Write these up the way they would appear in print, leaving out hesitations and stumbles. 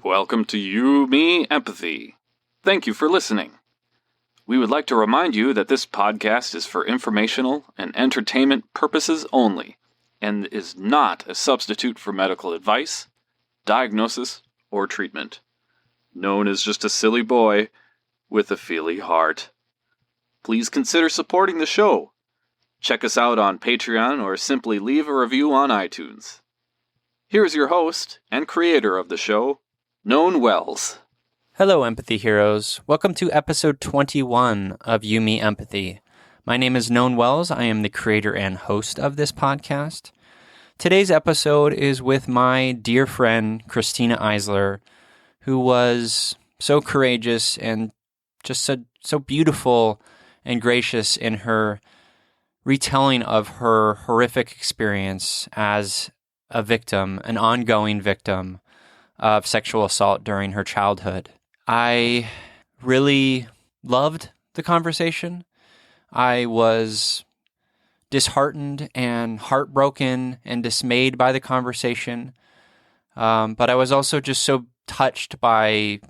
Welcome to You, Me, Empathy. Thank you for listening. We would like to remind you that this podcast is for informational and entertainment purposes only, and is not a substitute for medical advice, diagnosis, or treatment. Known as just a silly boy with a feely heart. Please consider supporting the show. Check us out on Patreon or simply leave a review on iTunes. Here's your host and creator of the show, Known Wells. Hello, Empathy Heroes. Welcome to episode 21 of You, Me, Empathy. My name is Known Wells. I am the creator and host of this podcast. Today's episode is with my dear friend, Christina Isler, who was so courageous and just so beautiful and gracious in her retelling of her horrific experience as a victim, an ongoing victim of sexual assault during her childhood. I really loved the conversation. I was disheartened and heartbroken and dismayed by the conversation. But I was also just so touched by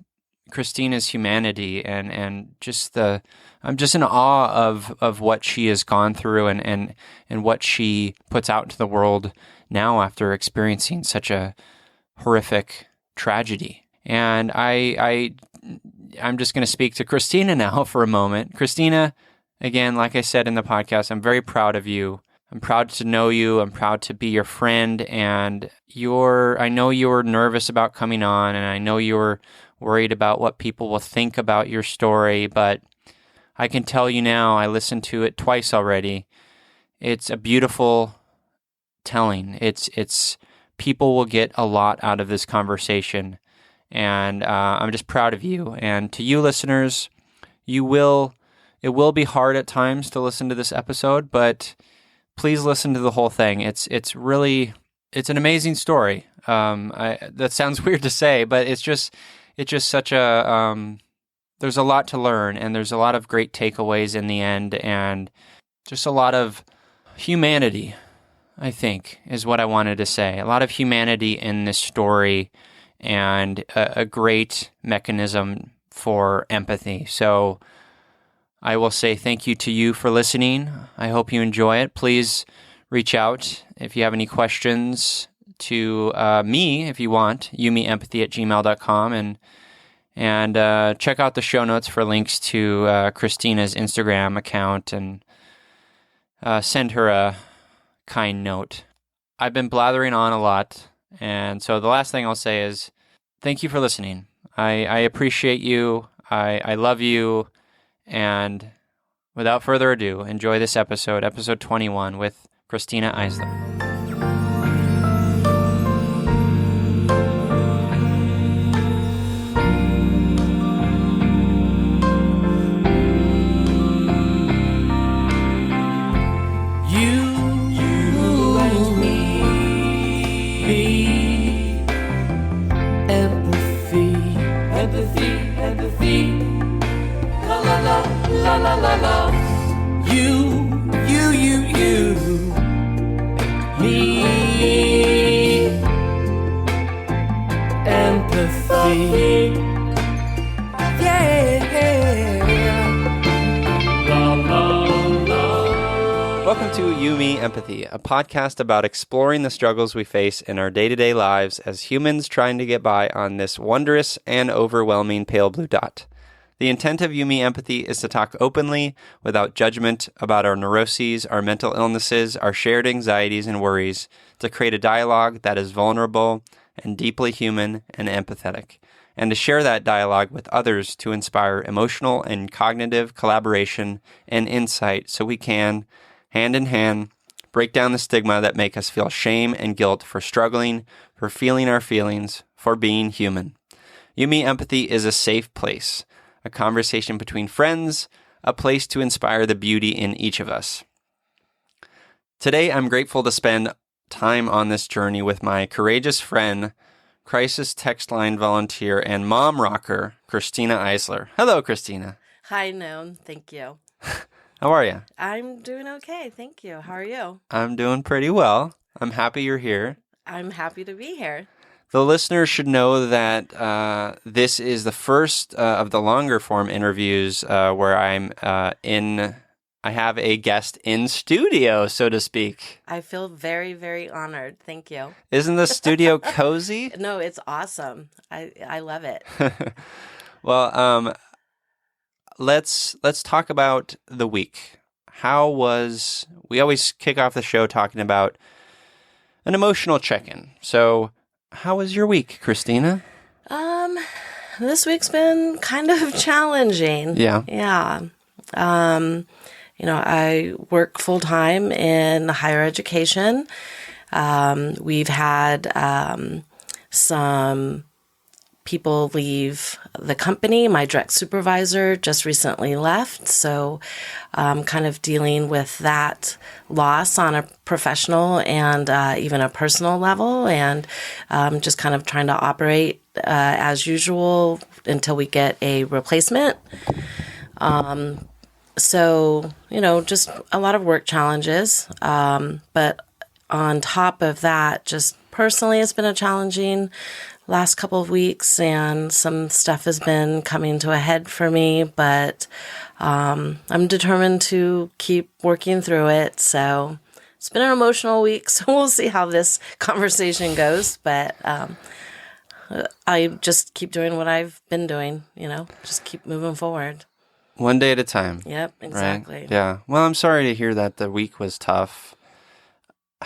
Christina's humanity and just I'm just in awe of what she has gone through and what she puts out into the world now after experiencing such a horrific tragedy. And I'm just going to speak to Christina now for a moment. Christina, again, like I said in the podcast, I'm very proud of you. I'm proud to know you. I'm proud to be your friend. And I know you're nervous about coming on, and I know you're worried about what people will think about your story, but I can tell you now, I listened to it twice already. It's a beautiful telling. It's people will get a lot out of this conversation. And I'm just proud of you. And to you listeners, it will be hard at times to listen to this episode, but please listen to the whole thing. It's an amazing story. That sounds weird to say, but it's just such a, there's a lot to learn, and there's a lot of great takeaways in the end, and just a lot of humanity, I think, is what I wanted to say. A lot of humanity in this story, and a great mechanism for empathy. So I will say thank you to you for listening. I hope you enjoy it. Please reach out if you have any questions to me, if you want, youmeempathy@gmail.com, and check out the show notes for links to Christina's Instagram account, and send her a kind note. I've been blathering on a lot, and so the last thing I'll say is thank you for listening. I appreciate you. I love you. And without further ado, enjoy this episode 21 with Christina Isler. Welcome to You, Me, Empathy, a podcast about exploring the struggles we face in our day-to-day lives as humans trying to get by on this wondrous and overwhelming pale blue dot. The intent of You, Me, Empathy is to talk openly, without judgment, about our neuroses, our mental illnesses, our shared anxieties and worries, to create a dialogue that is vulnerable and deeply human and empathetic, and to share that dialogue with others to inspire emotional and cognitive collaboration and insight so we can, hand in hand, break down the stigma that make us feel shame and guilt for struggling, for feeling our feelings, for being human. You, Me, Empathy is a safe place, a conversation between friends, a place to inspire the beauty in each of us. Today, I'm grateful to spend time on this journey with my courageous friend, crisis text line volunteer, and mom rocker, Christina Isler. Hello, Christina. Hi, Known. Thank you. How are you? I'm doing okay. Thank you. How are you? I'm doing pretty well. I'm happy you're here. I'm happy to be here. The listeners should know that this is the first of the longer form interviews where I have a guest in studio, so to speak. I feel very, very honored. Thank you. Isn't the studio cozy? No, it's awesome. I love it. Well, let's talk about the week. We always kick off the show talking about an emotional check-in. So, how was your week, Christina? This week's been kind of challenging. Yeah. Yeah. I work full-time in higher education. We've had some people leave the company. My direct supervisor just recently left, so kind of dealing with that loss on a professional and even a personal level, and just kind of trying to operate as usual until we get a replacement. So, just a lot of work challenges. But on top of that, just personally, it's been a challenging last couple of weeks, and some stuff has been coming to a head for me, but I'm determined to keep working through it. So it's been an emotional week, so we'll see how this conversation goes, but I just keep doing what I've been doing, just keep moving forward. One day at a time. Yep, exactly. Right? Yeah. Well, I'm sorry to hear that the week was tough.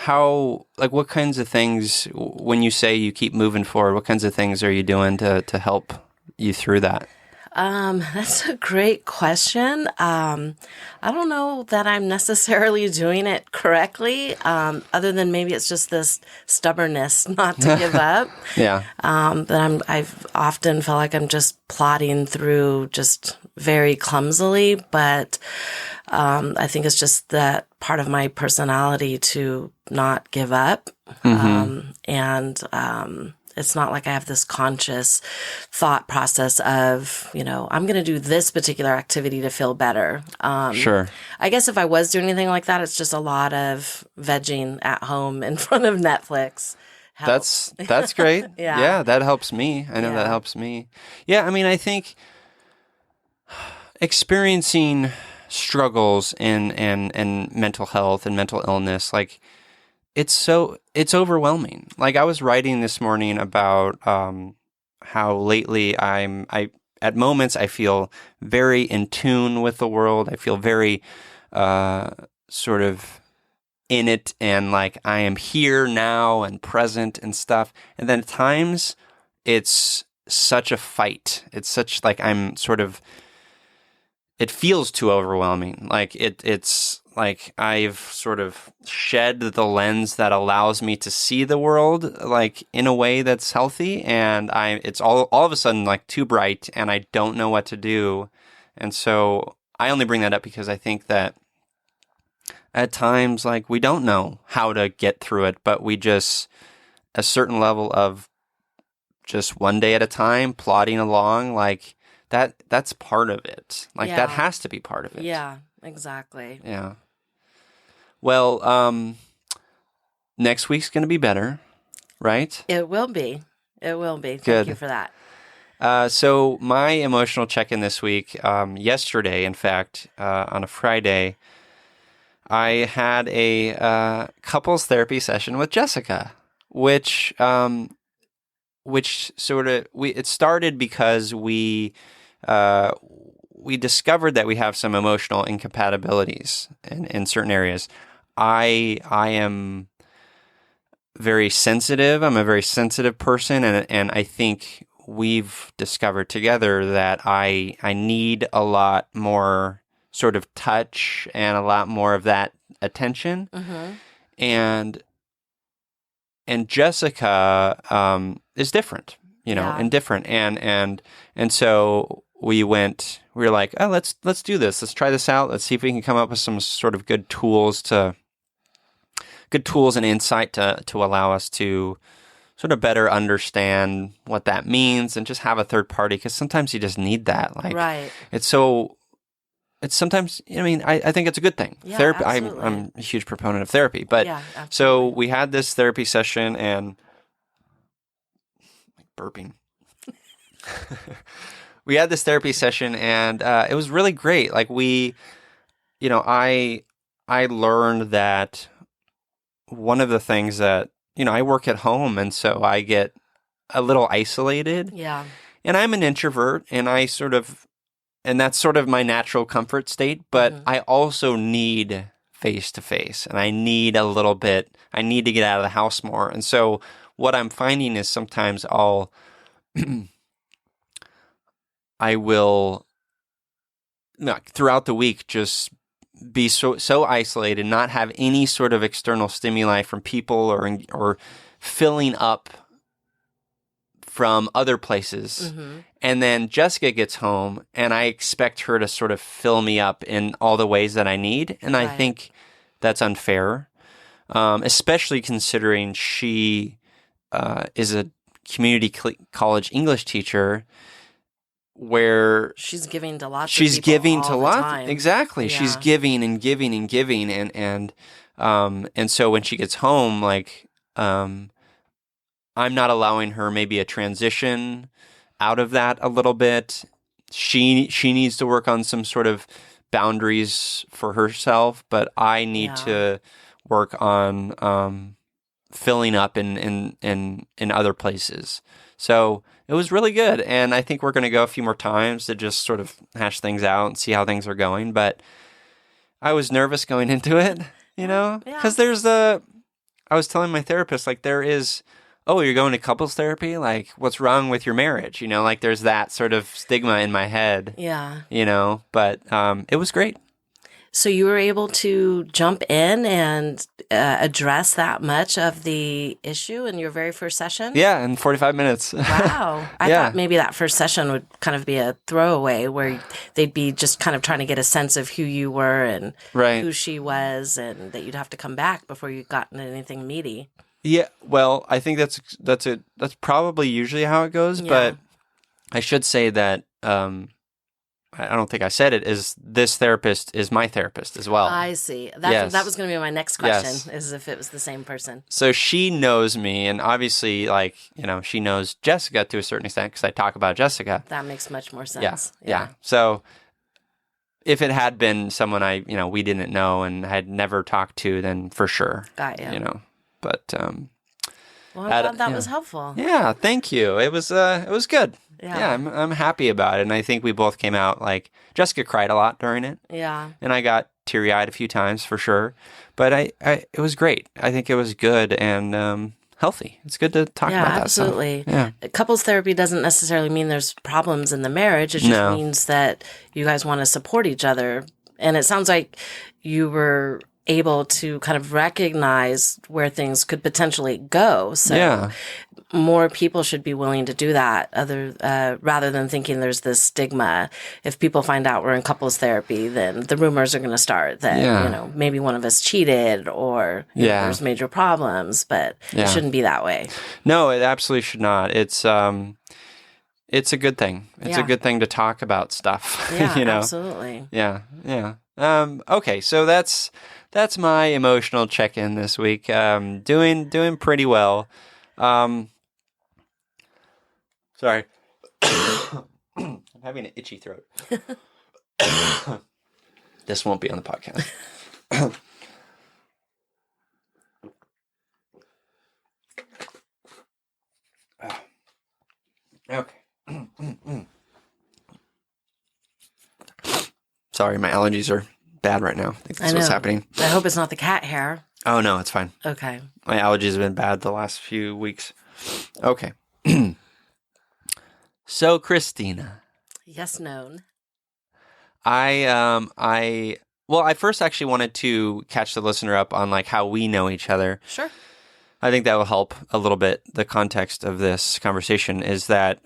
What kinds of things, when you say you keep moving forward, what kinds of things are you doing to help you through that? That's a great question. I don't know that I'm necessarily doing it correctly, other than maybe it's just this stubbornness not to give up. Yeah. That I've often felt like I'm just plodding through just very clumsily, but I think it's just that part of my personality to not give up. Mm-hmm. It's not like I have this conscious thought process of, I'm going to do this particular activity to feel better. Sure. I guess if I was doing anything like that, it's just a lot of vegging at home in front of Netflix. That's great. Yeah. Yeah, that helps me. I know that helps me. Yeah, I mean, I think experiencing struggles in mental health and mental illness, like, it's overwhelming. Like, I was writing this morning about how lately at moments I feel very in tune with the world. I feel very sort of in it, and like I am here now and present and stuff. And then at times it's such a fight. It's such like it feels too overwhelming. Like it's like I've sort of shed the lens that allows me to see the world like in a way that's healthy, and it's all of a sudden like too bright, and I don't know what to do. And so I only bring that up because I think that at times like we don't know how to get through it, but we just a certain level of just one day at a time plodding along, like that's part of it. Like that has to be part of it. Yeah, exactly. Yeah. Well, next week's going to be better, right? It will be. It will be. Good. Thank you for that. So my emotional check-in this week, yesterday, in fact, on a Friday, I had a couples therapy session with Jessica, which sort of it started because we discovered that we have some emotional incompatibilities in certain areas. I am very sensitive. I'm a very sensitive person, and I think we've discovered together that I need a lot more sort of touch and a lot more of that attention. Mm-hmm. And Jessica is different, and different, and so we were like, oh, let's do this. Let's try this out. Let's see if we can come up with some sort of good tools and insight to allow us to sort of better understand what that means and just have a third party, because sometimes you just need that. Like, right. It's so it's sometimes, I mean, I think it's a good thing. Yeah, Therapy. absolutely. I'm a huge proponent of therapy, but Yeah, so absolutely. we had this therapy session and burping. We had this therapy session and it was really great. Like I learned that one of the things that, I work at home and so I get a little isolated Yeah. and I'm an introvert and and that's sort of my natural comfort state, but I also need face to face and I need I need to get out of the house more. And so what I'm finding is sometimes I will throughout the week just be so isolated, not have any sort of external stimuli from people or filling up from other places. And then Jessica gets home and I expect her to sort of fill me up in all the ways that I need. And I think that's unfair, especially considering she is a community college English teacher where she's giving to lots she's of people giving all to the lots. time. Exactly. Yeah. She's giving and giving and giving. And so when she gets home, I'm not allowing her maybe a transition out of that a little bit. She needs to work on some sort of boundaries for herself, but I need to work on filling up in other places. So it was really good, and I think we're going to go a few more times to just sort of hash things out and see how things are going. But I was nervous going into it, because I was telling my therapist, there is, oh, you're going to couples therapy? Like, what's wrong with your marriage? There's that sort of stigma in my head. Yeah. But it was great. So you were able to jump in and address that much of the issue in your very first session? Yeah, in 45 minutes. Wow. I thought maybe that first session would kind of be a throwaway where they'd be just kind of trying to get a sense of who you were and who she was, and that you'd have to come back before you got into anything meaty. Yeah, well, I think that's probably usually how it goes, but I should say that I don't think I said it, is this therapist is my therapist as well. I see. That was going to be my next question, is if it was the same person. So she knows me, and obviously, she knows Jessica to a certain extent because I talk about Jessica. That makes much more sense. Yeah. So if it had been someone we didn't know and had never talked to, then for sure. Got you. But well, I'm glad that was helpful. Yeah, thank you. It was good. Yeah, I'm happy about it, and I think we both came out Jessica cried a lot during it. Yeah, and I got teary-eyed a few times for sure, but it was great. I think it was good and healthy. It's good to talk about that stuff. Absolutely. Yeah, couples therapy doesn't necessarily mean there's problems in the marriage. It just means that you guys want to support each other, and it sounds like you were able to kind of recognize where things could potentially go. So more people should be willing to do that rather than thinking there's this stigma. If people find out we're in couples therapy, then the rumors are going to start that, maybe one of us cheated or there's major problems, but it shouldn't be that way. No, it absolutely should not. It's a good thing. It's a good thing to talk about stuff. Yeah, absolutely. Yeah. Okay, so that's my emotional check-in this week. Doing pretty well. Sorry. I'm having an itchy throat. This won't be on the podcast. Okay. Sorry, my allergies are bad right now. I think that's what's happening. I hope it's not the cat hair. Oh, no, it's fine. Okay. My allergies have been bad the last few weeks. Okay. So, Christina. Yes, known. I first actually wanted to catch the listener up on how we know each other. Sure. I think that will help a little bit. The context of this conversation is that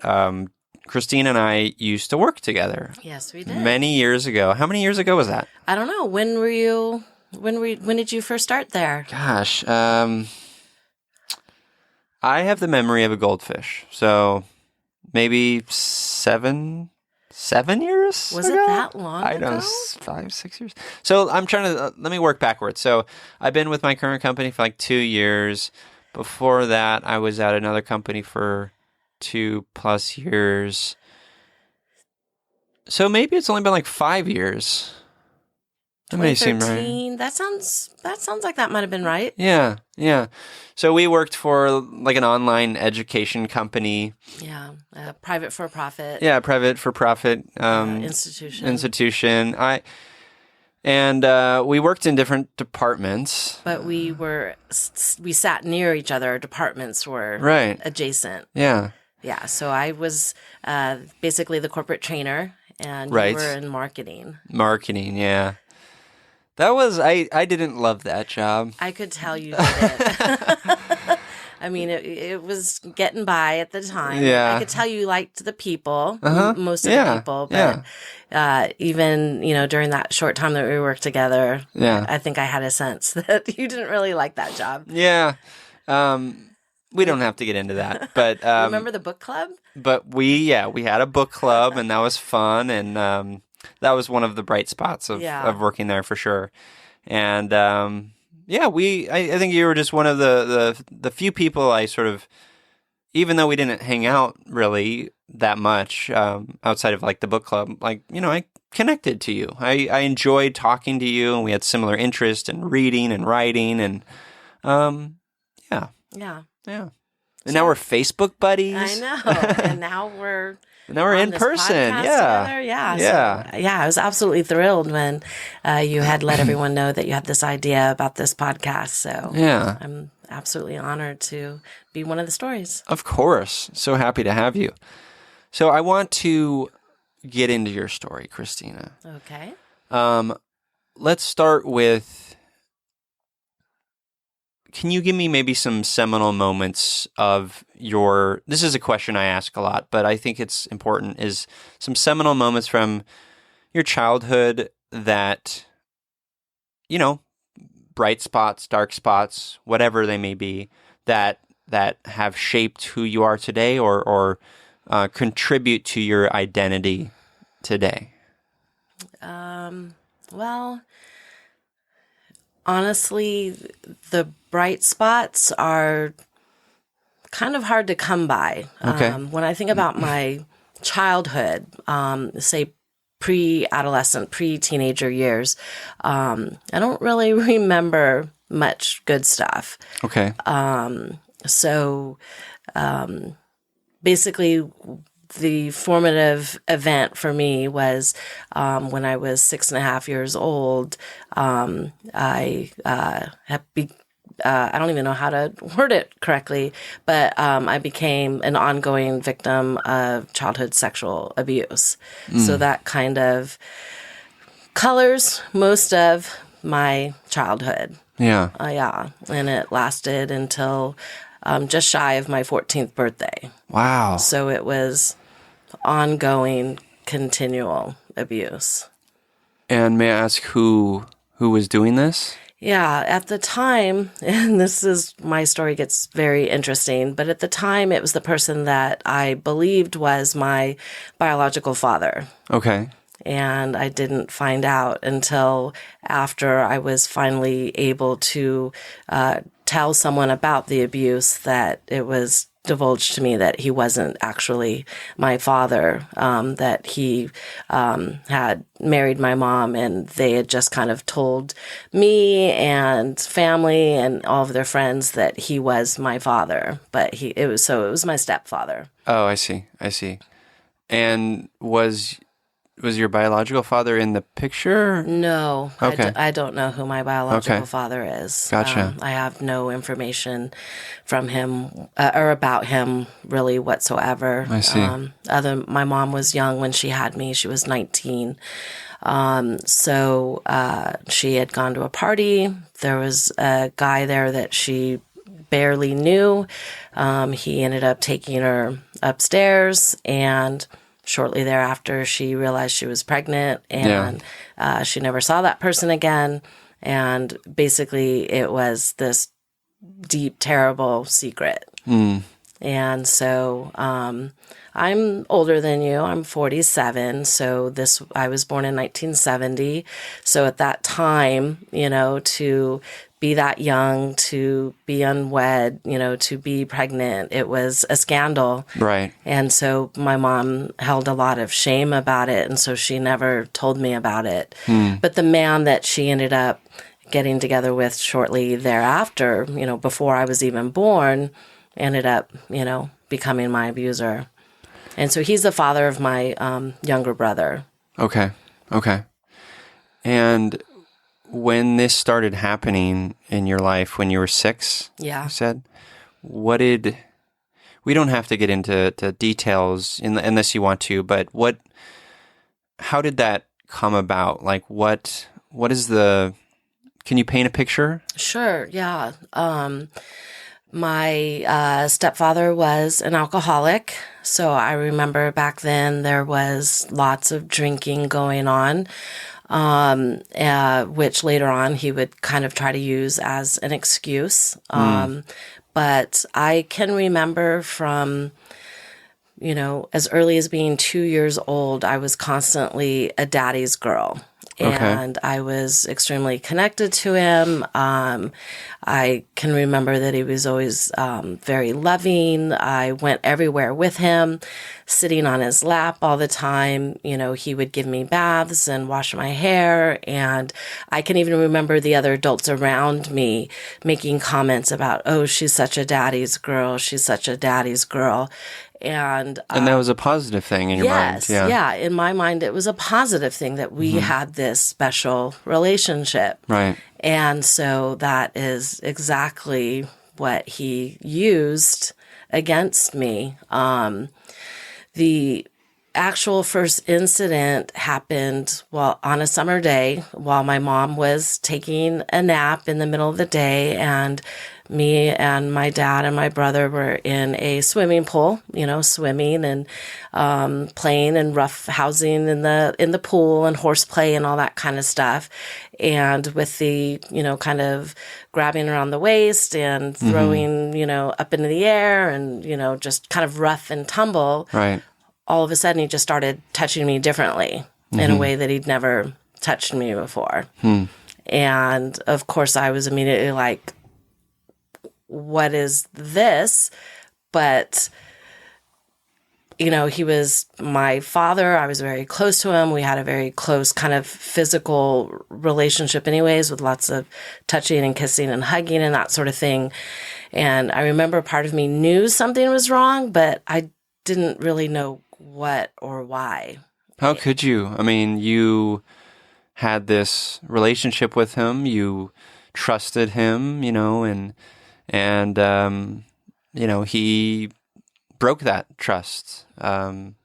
Christina and I used to work together. Yes, we did. Many years ago. How many years ago was that? I don't know. When did you first start there? Gosh, I have the memory of a goldfish. So maybe 7 7 years Was ago? it that long I don't know, ago? 5, 6 years. So I'm trying to, let me work backwards. So I've been with my current company for like 2 years. Before that, I was at another company for 2+ years. So maybe it's only been like 5 years. That may seem right. 2013. That sounds like that might have been right. Yeah. So we worked for like an online education company. Yeah, private for profit. Yeah, private for profit Institution. We worked in different departments. But we sat near each other. Our departments were adjacent. Yeah. Yeah. So I was basically the corporate trainer, and you were in marketing. Marketing, yeah. That was I didn't love that job. I could tell you didn't. I mean, it was getting by at the time. Yeah. I could tell you liked the people, Uh-huh. most of the people. But even, during that short time that we worked together, I think I had a sense that you didn't really like that job. Yeah. We don't have to get into that. But remember the book club? But we had a book club, and that was fun, and that was one of the bright spots of working there for sure. And I think you were just one of the few people I sort of, even though we didn't hang out really that much outside of like the book club, like, I connected to you. I enjoyed talking to you, and we had similar interests in reading and writing, and yeah. And now we're Facebook buddies. I know. And now we're in person. Yeah. I was absolutely thrilled when you had let everyone know that you had this idea about this podcast. So I'm absolutely honored to be one of the stories. Of course. So happy to have you. So I want to get into your story, Christina. Okay. Let's start with, can you give me maybe some seminal moments of this is a question I ask a lot, but I think it's important, is some seminal moments from your childhood that, bright spots, dark spots, whatever they may be, that have shaped who you are today or contribute to your identity today? Well, honestly, the bright spots are kind of hard to come by. Okay. When I think about my childhood, say pre-adolescent, pre-teenager years, I don't really remember much good stuff. Okay. So basically, the formative event for me was when I was 6.5 years old. I don't even know how to word it correctly, but I became an ongoing victim of childhood sexual abuse. So that kind of colors most of my childhood. Yeah. And it lasted until just shy of my 14th birthday. Wow. So it was ongoing, continual abuse. And may I ask who was doing this? Yeah, at the time, and this is, my story gets very interesting, but at the time it was the person that I believed was my biological father. Okay. And I didn't find out until after I was finally able to tell someone about the abuse that it was divulged to me that he wasn't actually my father, that he had married my mom, and they had just kind of told me and family and all of their friends that he was my father, but it was my stepfather. Oh, I see. And was your biological father in the picture? No. Okay. I don't know who my biological father is. Gotcha. I have no information from him or about him really whatsoever. I see. My mom was young when she had me. She was 19. So she had gone to a party. There was a guy there that she barely knew. He ended up taking her upstairs, and shortly thereafter, she realized she was pregnant, and she never saw that person again. And basically, it was this deep, terrible secret. And so I'm older than you. I'm 47. So I was born in 1970. So at that time, to be that young, to be unwed, to be pregnant, it was a scandal. Right. And so my mom held a lot of shame about it. And so she never told me about it. But the man that she ended up getting together with shortly thereafter, before I was even born, ended up, becoming my abuser. And so he's the father of my younger brother. Okay. And when this started happening in your life, when you were 6, Yeah. you said, we don't have to get into details unless you want to, but how did that come about? Like what is can you paint a picture? Sure. Yeah. My stepfather was an alcoholic. So I remember back then there was lots of drinking going on, which later on he would kind of try to use as an excuse. But I can remember from, as early as being 2 years old, I was constantly a daddy's girl. And I was extremely connected to him. I can remember that he was always very loving. I went everywhere with him, sitting on his lap all the time. He would give me baths and wash my hair. And I can even remember the other adults around me making comments about, oh, she's such a daddy's girl. She's such a daddy's girl. And that was a positive thing in your mind. Yeah. In my mind, it was a positive thing that we had this special relationship. Right. And so that is exactly what he used against me. The actual first incident happened on a summer day while my mom was taking a nap in the middle of the day, and me and my dad and my brother were in a swimming pool, swimming and playing and rough housing in the pool and horseplay and all that kind of stuff. And with the, kind of grabbing around the waist and throwing, up into the air and, just kind of rough and tumble. Right. All of a sudden he just started touching me differently in a way that he'd never touched me before. And of course I was immediately like, what is this? But, he was my father. I was very close to him. We had a very close kind of physical relationship anyways, with lots of touching and kissing and hugging and that sort of thing. And I remember part of me knew something was wrong, but I didn't really know what or why. How could you? I mean, you had this relationship with him. You trusted him, and he broke that trust, in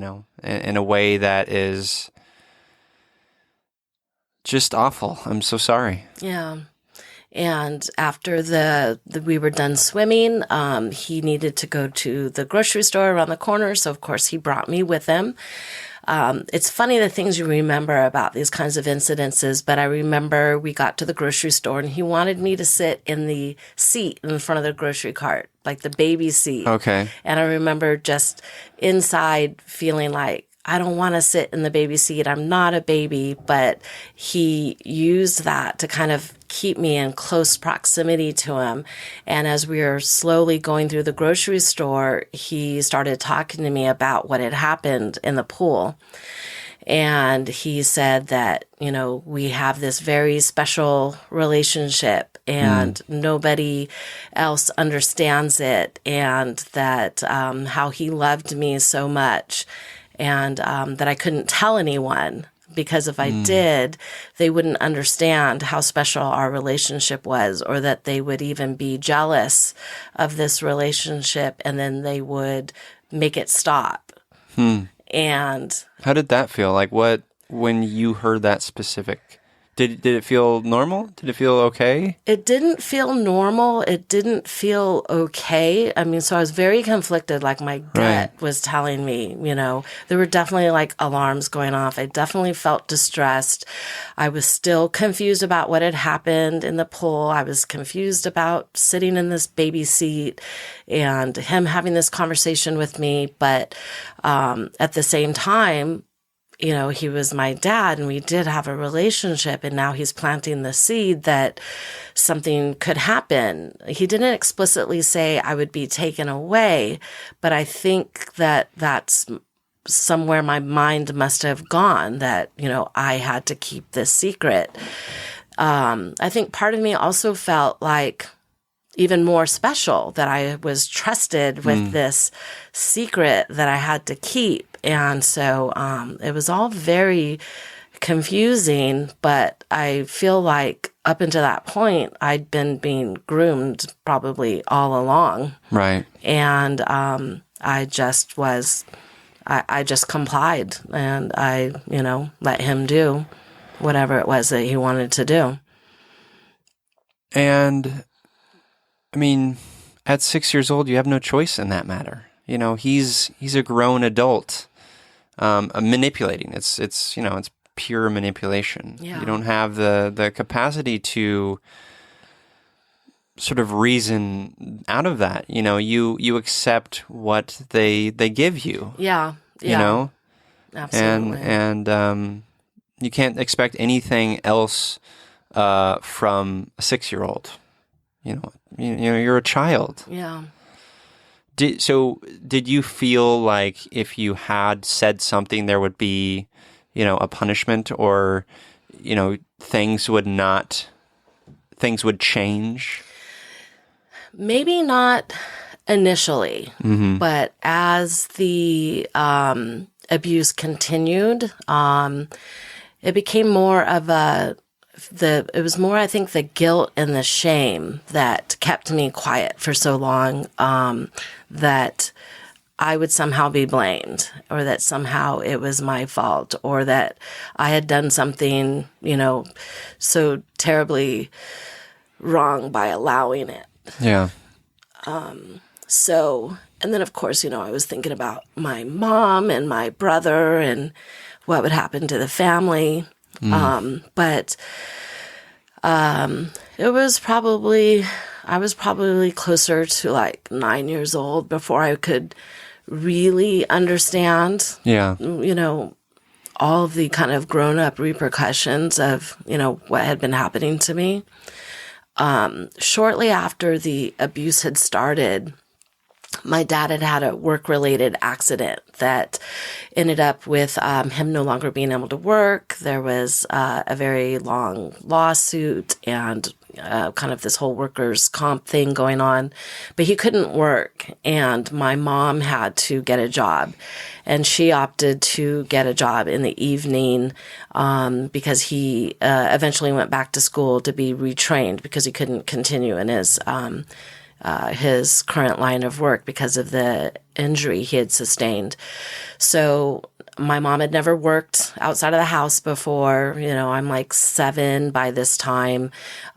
a way that is just awful. I'm so sorry. Yeah. And after we were done swimming, he needed to go to the grocery store around the corner. So, of course, he brought me with him. It's funny the things you remember about these kinds of incidences, but I remember we got to the grocery store and he wanted me to sit in the seat in front of the grocery cart, like the baby seat. Okay. And I remember just inside feeling like, I don't want to sit in the baby seat. I'm not a baby, but he used that to kind of keep me in close proximity to him. And as we were slowly going through the grocery store, he started talking to me about what had happened in the pool. And he said that, we have this very special relationship and nobody else understands it, and that how he loved me so much. And that I couldn't tell anyone, because if I did, they wouldn't understand how special our relationship was, or that they would even be jealous of this relationship, and then they would make it stop. And how did that feel? Like when you heard that specific Did it feel normal? Did it feel okay? It didn't feel normal. It didn't feel okay. I mean, so I was very conflicted. Like my gut was telling me, there were definitely like alarms going off. I definitely felt distressed. I was still confused about what had happened in the pool. I was confused about sitting in this baby seat and him having this conversation with me. But at the same time, he was my dad and we did have a relationship, and now he's planting the seed that something could happen. He didn't explicitly say I would be taken away, but I think that that's somewhere my mind must have gone, that, I had to keep this secret. I think part of me also felt like even more special that I was trusted with this secret that I had to keep. And so it was all very confusing, but I feel like up until that point, I'd been being groomed probably all along. Right. And I just complied, and I, let him do whatever it was that he wanted to do. And I mean, at 6 years old, you have no choice in that matter. He's a grown adult, manipulating. It's pure manipulation. Yeah. You don't have the capacity to sort of reason out of that. You accept what they give you. Yeah. Absolutely. And you can't expect anything else from a 6-year-old. You're a child. Yeah. Did you feel like if you had said something, there would be, a punishment, or, things would change? Maybe not initially, but as the abuse continued, it became more of it was more, I think, the guilt and the shame that kept me quiet for so long, that I would somehow be blamed, or that somehow it was my fault, or that I had done something, so terribly wrong by allowing it. Yeah. And then of course, I was thinking about my mom and my brother and what would happen to the family. But it was I was probably closer to like 9 years old before I could really understand, all of the kind of grown up repercussions of, what had been happening to me. Shortly after the abuse had started, my dad had had a work-related accident that ended up with him no longer being able to work. There was a very long lawsuit and kind of this whole workers' comp thing going on. But he couldn't work, and my mom had to get a job. And she opted to get a job in the evening because he eventually went back to school to be retrained because he couldn't continue in his current line of work because of the injury he had sustained. So my mom had never worked outside of the house before. I'm like 7 by this time.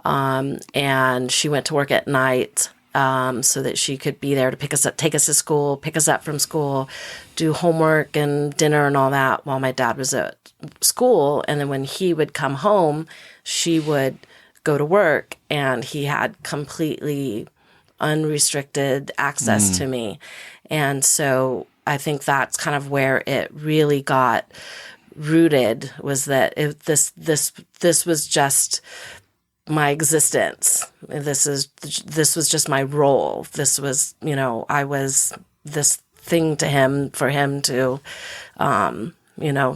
And she went to work at night so that she could be there to pick us up, take us to school, pick us up from school, do homework and dinner and all that while my dad was at school. And then when he would come home, she would go to work, and he had completely unrestricted access to me. And so I think that's kind of where it really got rooted, was that this was just my existence. This was just my role. This was, I was this thing to him for him to,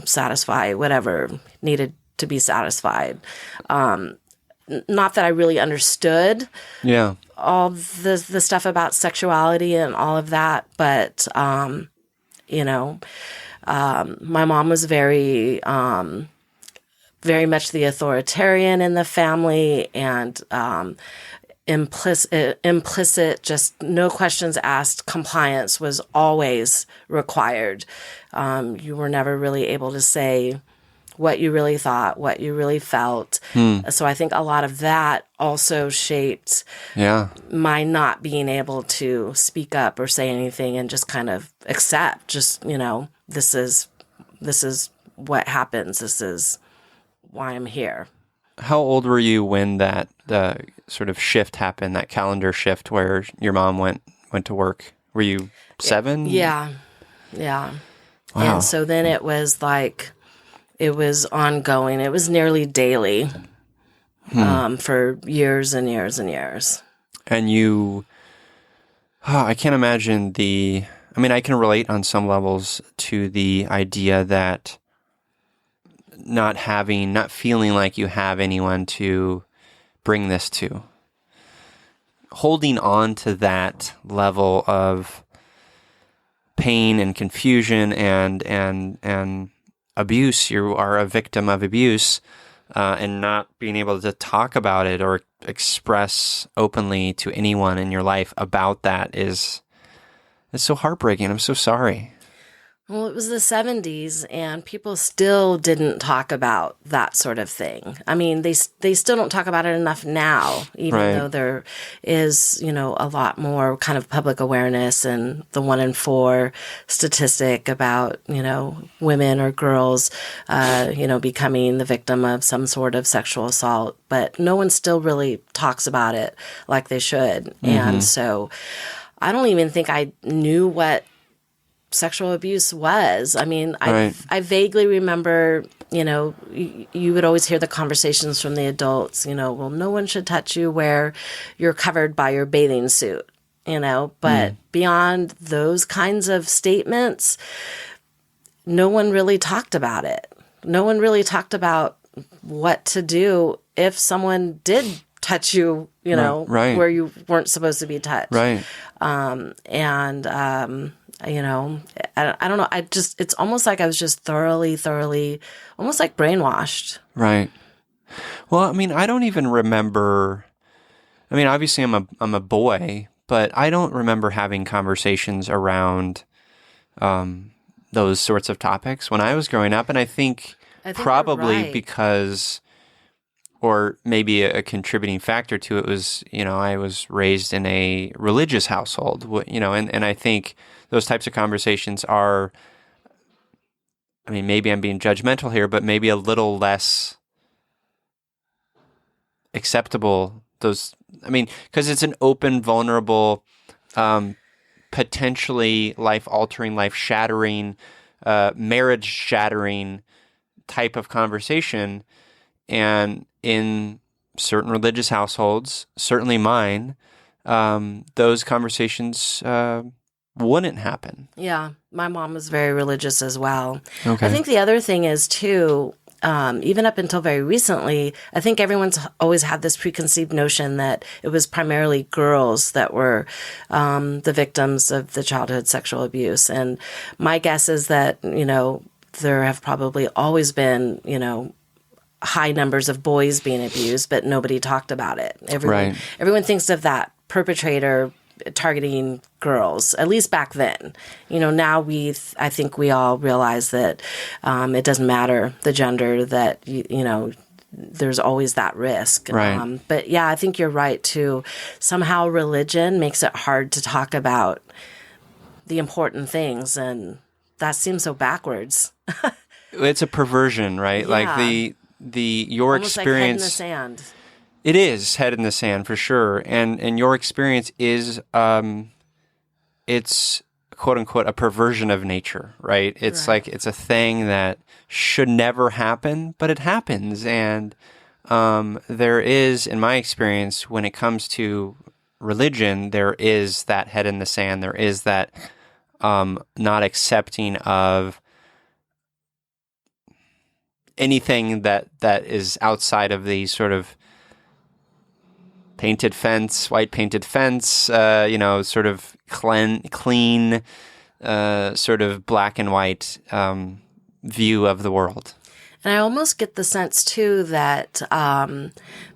satisfy whatever needed to be satisfied. Not that I really understood all the stuff about sexuality and all of that, but, my mom was very much the authoritarian in the family, and implicit, just no questions asked compliance was always required. You were never really able to say, what you really thought, what you really felt. So I think a lot of that also shaped my not being able to speak up or say anything and just kind of accept, just, this is what happens. This is why I'm here. How old were you when that sort of shift happened, that calendar shift where your mom went to work? Were you 7? Yeah. Wow. And so then it was like, it was ongoing. It was nearly daily for years and years and years. And I can't imagine I can relate on some levels to the idea that not feeling like you have anyone to bring this to. Holding on to that level of pain and confusion and abuse, you are a victim of abuse, and not being able to talk about it or express openly to anyone in your life about that it's so heartbreaking. I'm so sorry. Well, it was the 70s, and people still didn't talk about that sort of thing. I mean, they still don't talk about it enough now, even though there is, a lot more kind of public awareness, and the 1 in 4 statistic about, women or girls, becoming the victim of some sort of sexual assault. But no one still really talks about it like they should. Mm-hmm. And so I don't even think I knew what sexual abuse was. I mean, I vaguely remember, you would always hear the conversations from the adults, well, no one should touch you where you're covered by your bathing suit, but beyond those kinds of statements, no one really talked about it. No one really talked about what to do if someone did touch you, where you weren't supposed to be touched. Right. I don't know. It's almost like I was just thoroughly, almost like brainwashed. Right. Well, I don't even remember. Obviously I'm a boy, but I don't remember having conversations around those sorts of topics when I was growing up. And I think probably because, or maybe a contributing factor to it was, I was raised in a religious household, and I think those types of conversations are, maybe I'm being judgmental here, but maybe a little less acceptable. Because it's an open, vulnerable, potentially life-altering, life-shattering, marriage-shattering type of conversation. And in certain religious households, certainly mine, those conversations wouldn't happen. Yeah, my mom was very religious as well. Okay. I think the other thing is too, even up until very recently, I think everyone's always had this preconceived notion that it was primarily girls that were the victims of the childhood sexual abuse. And my guess is that, there have probably always been, high numbers of boys being abused, but nobody talked about it. Everyone thinks of that perpetrator targeting girls, at least back then. Now I think we all realize that it doesn't matter the gender, that, there's always that risk. Right. But yeah, I think you're right too. Somehow religion makes it hard to talk about the important things, and that seems so backwards. It's a perversion, right? Yeah. Like your almost experience, like head in the sand. It is head in the sand for sure, and your experience is it's quote unquote a perversion of nature, right? It's like it's a thing that should never happen, but it happens, and there is, in my experience, when it comes to religion, there is that head in the sand. There is that not accepting of anything that is outside of the sort of white painted fence, sort of clean, sort of black and white view of the world. And I almost get the sense, too, that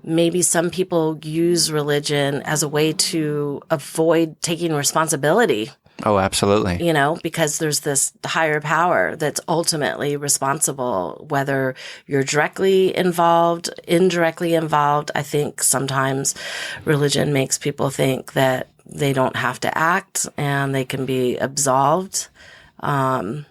maybe some people use religion as a way to avoid taking responsibility Oh, absolutely. You know, because there's this higher power that's ultimately responsible, whether you're directly involved, indirectly involved. I think sometimes religion makes people think that they don't have to act and they can be absolved. You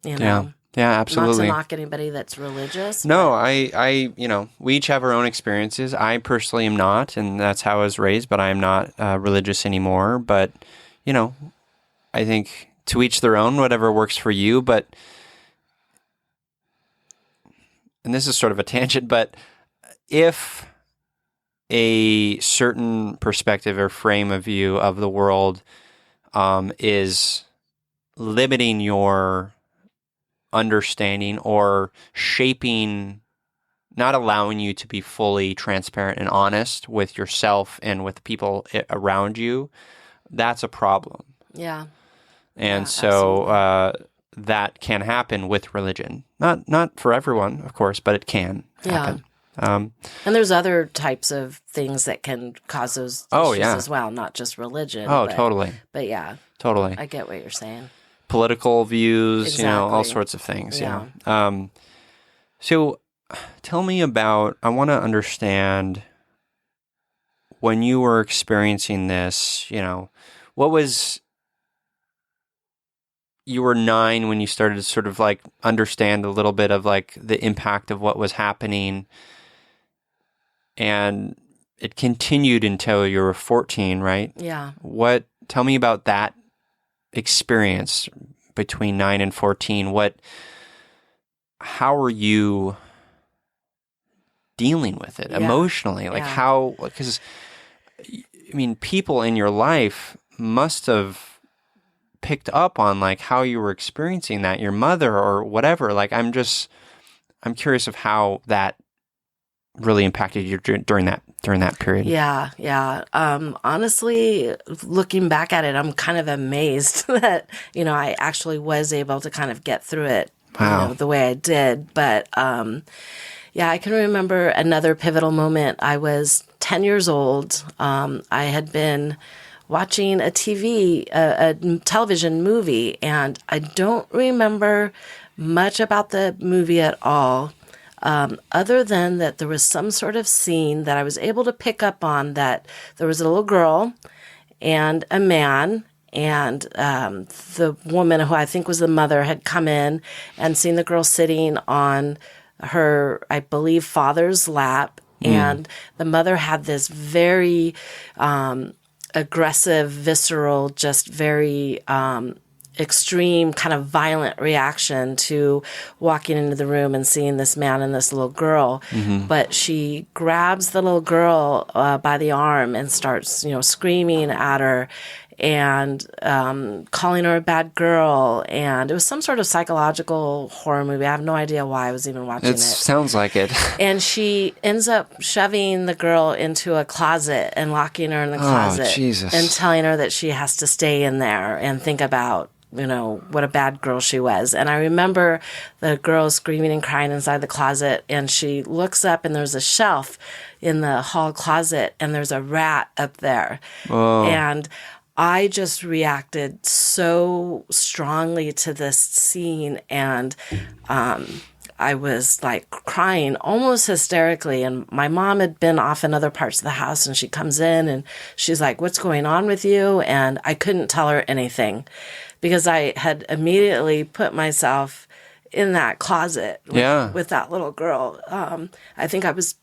know, Yeah, absolutely. not to knock anybody that's religious. No, I, we each have our own experiences. I personally am not, and that's how I was raised, but I am not religious anymore. But, I think to each their own, whatever works for you. But, and this is sort of a tangent, but if a certain perspective or frame of view of the world is limiting your understanding or shaping, not allowing you to be fully transparent and honest with yourself and with the people around you, that's a problem. Yeah. And so that can happen with religion. Not for everyone, of course, but it can happen. And there's other types of things that can cause those issues as well, not just religion. Totally. But yeah. Totally. I get what you're saying. Political views, Exactly. All sorts of things. Yeah. So tell me about, I want to understand when you were experiencing this, what was, you were 9 when you started to sort of like understand a little bit of like the impact of what was happening, and it continued until you were 14, right? Yeah. Tell me about that experience between 9 and 14. How are you dealing with it emotionally? Like how, because people in your life must have picked up on like how you were experiencing that, your mother or whatever. Like, I'm curious of how that really impacted you during that period. Yeah. Honestly, looking back at it, I'm kind of amazed that, I actually was able to kind of get through it the way I did. But, I can remember another pivotal moment. I was 10 years old. I had been watching a television movie, and I don't remember much about the movie at all. Other than that there was some sort of scene that I was able to pick up on, that there was a little girl and a man, and the woman, who I think was the mother, had come in and seen the girl sitting on her, I believe, father's lap. And the mother had this very aggressive, visceral, just very extreme kind of violent reaction to walking into the room and seeing this man and this little girl. But she grabs the little girl by the arm and starts, screaming at her and calling her a bad girl. And it was some sort of psychological horror movie. I have no idea why I was even watching it. It sounds like it. And she ends up shoving the girl into a closet and locking her in the closet. Oh, Jesus. And telling her that she has to stay in there and think about, what a bad girl she was. And I remember the girl screaming and crying inside the closet, and she looks up and there's a shelf in the hall closet and there's a rat up there. Oh. And I just reacted so strongly to this scene, and I was like crying almost hysterically. And my mom had been off in other parts of the house, and she comes in and she's like, "What's going on with you?" And I couldn't tell her anything because I had immediately put myself in that closet with that little girl. I think I was,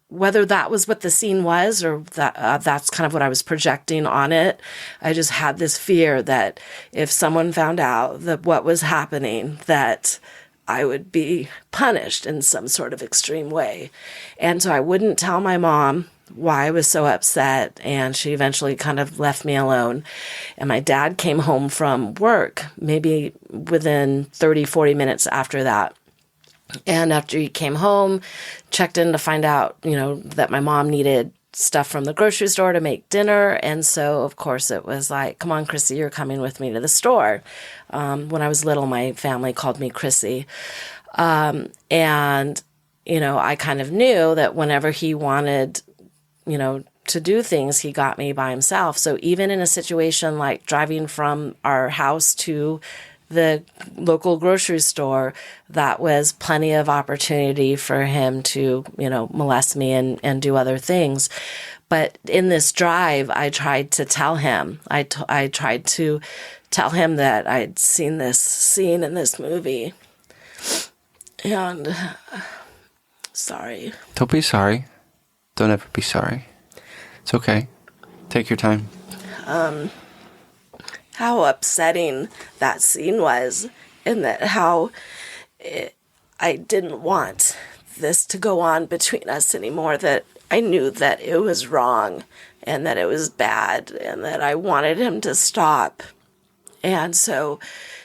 whether that was what the scene was or that that's kind of what I was projecting on it. I just had this fear that if someone found out that what was happening, that I would be punished in some sort of extreme way. And so I wouldn't tell my mom why I was so upset, and she eventually kind of left me alone. And my dad came home from work maybe within 30, 40 minutes after that. And after he came home, checked in to find out, that my mom needed stuff from the grocery store to make dinner. And so, of course, it was like, "Come on, Chrissy, you're coming with me to the store." When I was little, my family called me Chrissy. I kind of knew that whenever he wanted, to do things, he got me by himself. So even in a situation like driving from our house to the local grocery store, that was plenty of opportunity for him to, molest me and do other things. But in this drive, I tried to tell him, I tried to tell him that I'd seen this scene in this movie. And sorry. Don't be sorry. Don't ever be sorry. It's okay. Take your time. How upsetting that scene was, and that I didn't want this to go on between us anymore, that I knew that it was wrong and that it was bad and that I wanted him to stop. And so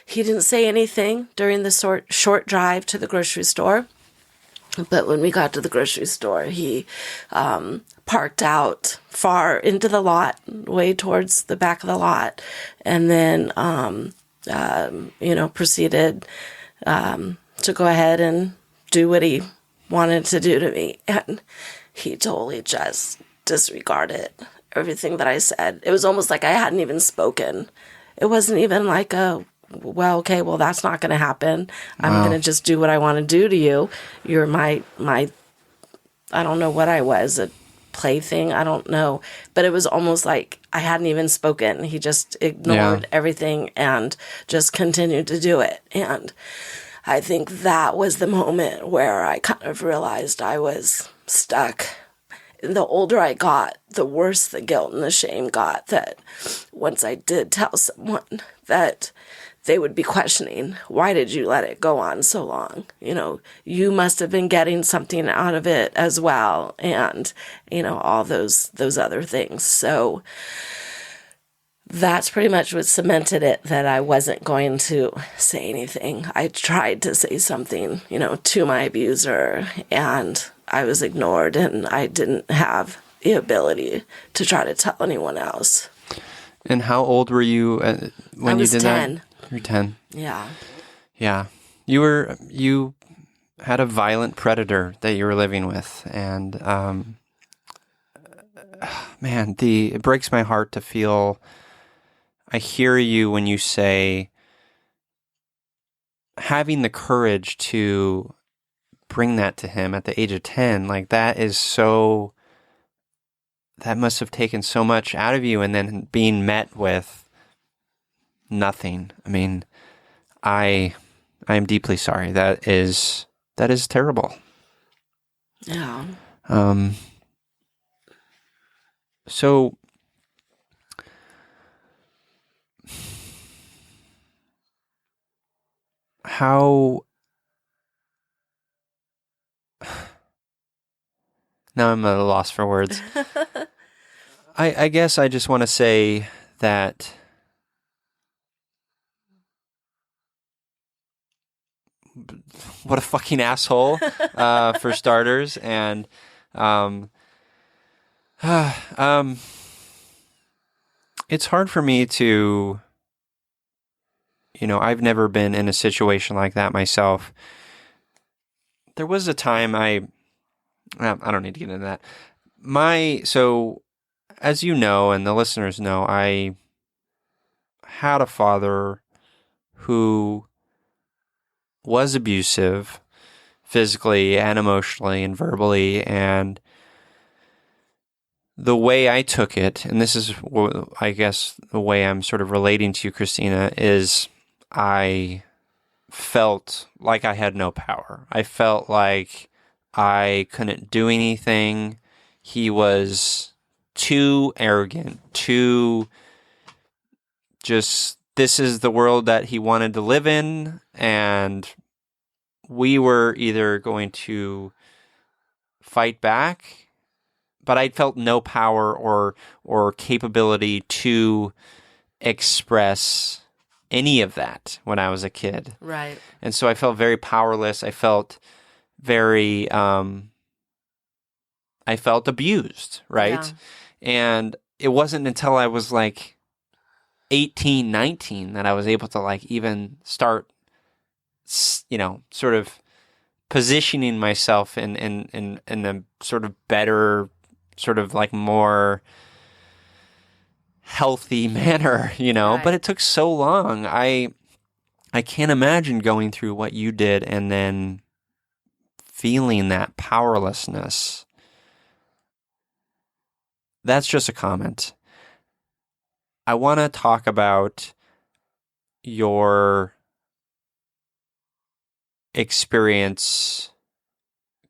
he didn't say anything during the short drive to the grocery store. But when we got to the grocery store, he parked out far into the lot, way towards the back of the lot, and then, proceeded to go ahead and do what he wanted to do to me. And he totally just disregarded everything that I said. It was almost like I hadn't even spoken. It wasn't even like that's not going to happen. I'm going to just do what I want to do to you. You're my, I don't know what I was, a plaything. I don't know. But it was almost like I hadn't even spoken. He just ignored everything and just continued to do it. And I think that was the moment where I kind of realized I was stuck. The older I got, the worse the guilt and the shame got, that once I did tell someone, that they would be questioning, why did you let it go on so long? You must have been getting something out of it as well. And, all those other things. So that's pretty much what cemented it, that I wasn't going to say anything. I tried to say something, to my abuser, and I was ignored, and I didn't have the ability to try to tell anyone else. And how old were you when you did 10. that? You were 10. Yeah. Yeah. You had a violent predator that you were living with, and man, it breaks my heart to feel. I hear you when you say having the courage to bring that to him at the age of 10, like that must have taken so much out of you, and then being met with nothing. I mean, I am deeply sorry. That is terrible. Yeah. So how now I'm at a loss for words. I guess I just want to say that what a fucking asshole, for starters, and it's hard for me to, I've never been in a situation like that myself. There was a time I don't need to get into that. So as you know, and the listeners know, I had a father who was abusive physically and emotionally and verbally, and the way I took it, and this is, I guess, the way I'm sort of relating to you, Christina, is I felt like I had no power. I felt like I couldn't do anything. He was too arrogant, too just, this is the world that he wanted to live in, and we were either going to fight back, but I felt no power or capability to express any of that when I was a kid. Right. And so I felt very powerless. I felt very, I felt abused, right? Yeah. And it wasn't until I was like 18, 19 that I was able to like even start, sort of positioning myself in a sort of better sort of like more healthy manner, Right. but it took so long. I can't imagine going through what you did and then feeling that powerlessness. That's just a comment. I want to talk about your experience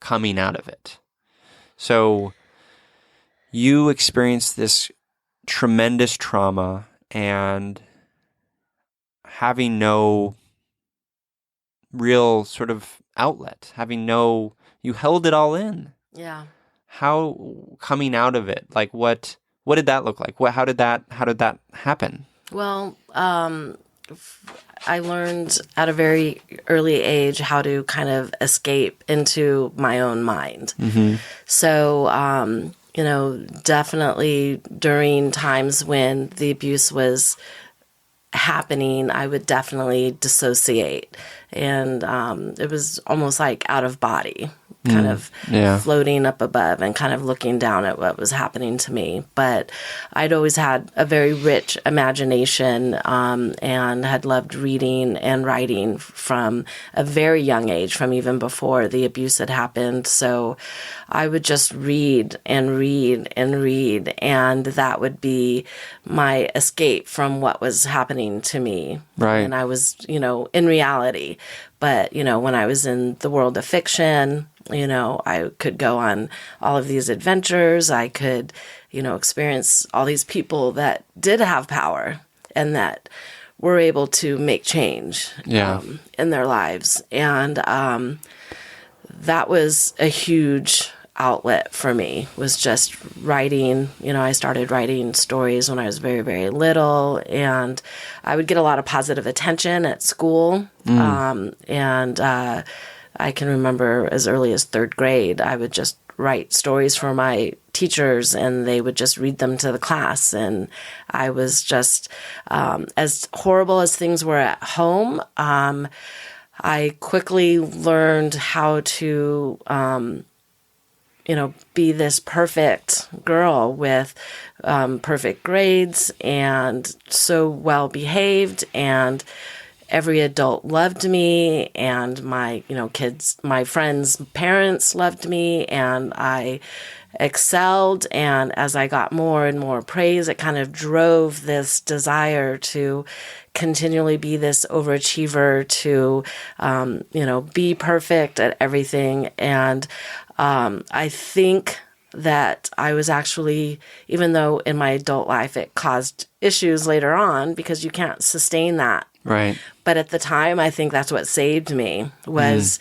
coming out of it. So you experienced this tremendous trauma and having no real sort of outlet, you held it all in. Yeah. How coming out of it, like what did that look like? How did that happen? Well, I learned at a very early age how to kind of escape into my own mind. Mm-hmm. So, definitely during times when the abuse was happening, I would definitely dissociate. And it was almost like out of body, kind of floating up above and kind of looking down at what was happening to me. But I'd always had a very rich imagination and had loved reading and writing from a very young age, from even before the abuse had happened. So I would just read and read and read, and that would be my escape from what was happening to me. Right. And I was, in reality. But, when I was in the world of fiction, I could go on all of these adventures. I could, experience all these people that did have power and that were able to make change in their lives. And that was a huge outlet for me, was just writing. I started writing stories when I was very, very little, and I would get a lot of positive attention at school. And I can remember as early as third grade, I would just write stories for my teachers and they would just read them to the class. And I was just, as horrible as things were at home, I quickly learned how to, be this perfect girl with perfect grades and so well behaved, and every adult loved me, and my friends' parents loved me, and I excelled. And as I got more and more praise, it kind of drove this desire to continually be this overachiever, to be perfect at everything. And I think that I was actually, even though in my adult life it caused issues later on because you can't sustain that. Right. But at the time, I think that's what saved me, was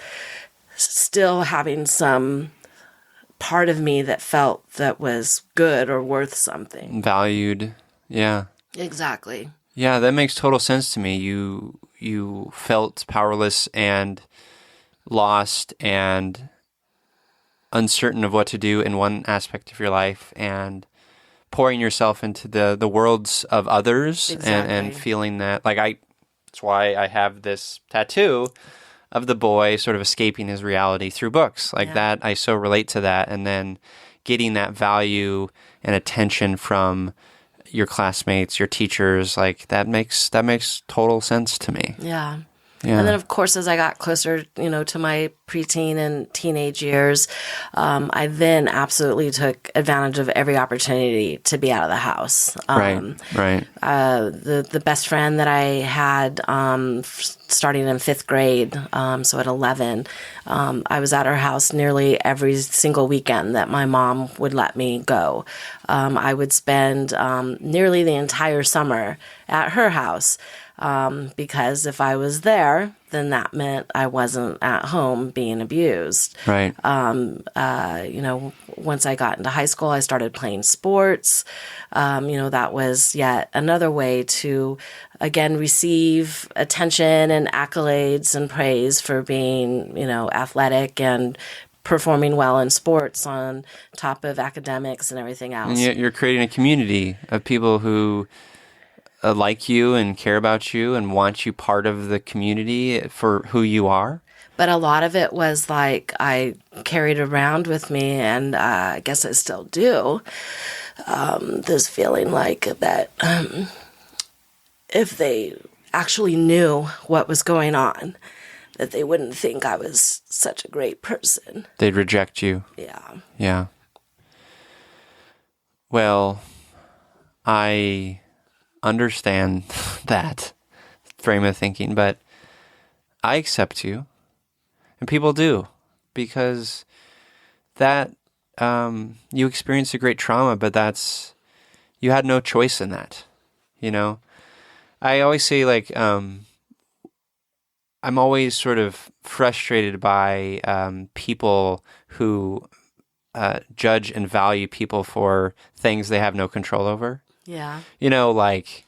still having some part of me that felt that was good or worth something. Valued. Yeah. Exactly. Yeah, that makes total sense to me. You felt powerless and lost and uncertain of what to do in one aspect of your life, and pouring yourself into the worlds of others. Exactly. and feeling that, that's why I have this tattoo of the boy sort of escaping his reality through books. That, I so relate to that. And then getting that value and attention from your classmates, your teachers, that makes total sense to me. Yeah. Yeah. And then, of course, as I got closer, to my preteen and teenage years, I then absolutely took advantage of every opportunity to be out of the house. Right. The best friend that I had starting in fifth grade, so at 11, I was at her house nearly every single weekend that my mom would let me go. I would spend nearly the entire summer at her house. Because if I was there, then that meant I wasn't at home being abused. Right. Once I got into high school, I started playing sports. That was yet another way to, again, receive attention and accolades and praise for being, athletic and performing well in sports on top of academics and everything else. And yet you're creating a community of people who like you and care about you and want you part of the community for who you are. But a lot of it was like I carried around with me, and I guess I still do, this feeling like that if they actually knew what was going on, that they wouldn't think I was such a great person. They'd reject you. Yeah. Yeah. Well, I understand that frame of thinking, but I accept you. And people do, because that you experienced a great trauma, but you had no choice in that. I always say, like, I'm always sort of frustrated by people who judge and value people for things they have no control over. Yeah. Like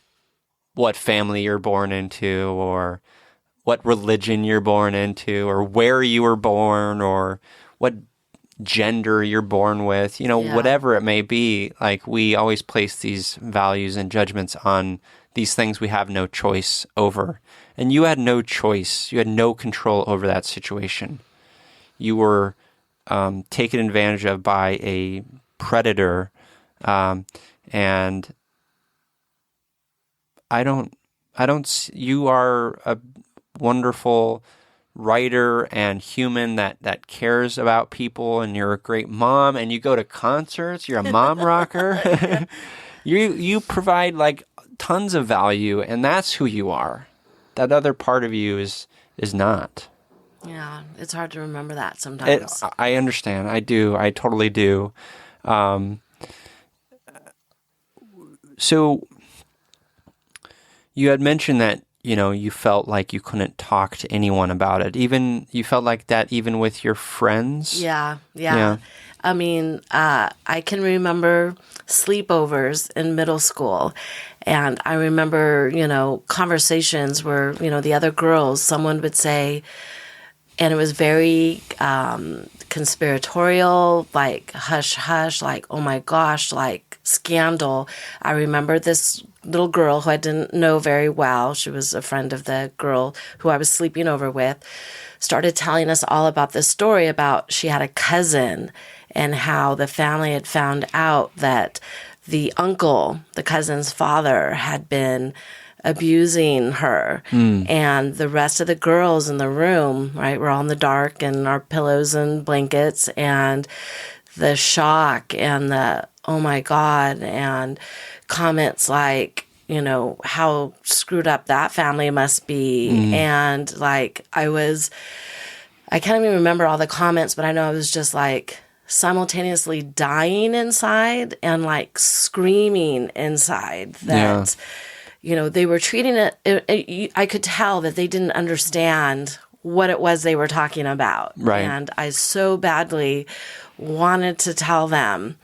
what family you're born into, or what religion you're born into, or where you were born, or what gender you're born with, whatever it may be. Like, we always place these values and judgments on these things we have no choice over. And you had no choice. You had no control over that situation. You were taken advantage of by a predator. And you are a wonderful writer and human that cares about people, and you're a great mom, and you go to concerts, you're a mom rocker. You provide like tons of value, and that's who you are. That other part of you is not. Yeah, it's hard to remember that sometimes. I understand. I do. I totally do. So you had mentioned that you felt like you couldn't talk to anyone about it. You felt like that even with your friends? Yeah. I mean, I can remember sleepovers in middle school. And I remember, conversations where, the other girls, someone would say, and it was very conspiratorial, like hush, hush, like, oh my gosh, like scandal. I remember this little girl who I didn't know very well. She was a friend of the girl who I was sleeping over with, started telling us all about this story about she had a cousin and how the family had found out that the uncle, the cousin's father, had been abusing her. And the rest of the girls in the room, right, we're all in the dark in our pillows and blankets, and the shock and the, oh my God, and comments like, how screwed up that family must be. And like, I can't even remember all the comments, but I know I was just like simultaneously dying inside and like screaming inside that, they were treating it, I could tell that they didn't understand what it was they were talking about. Right. And I so badly wanted to tell them,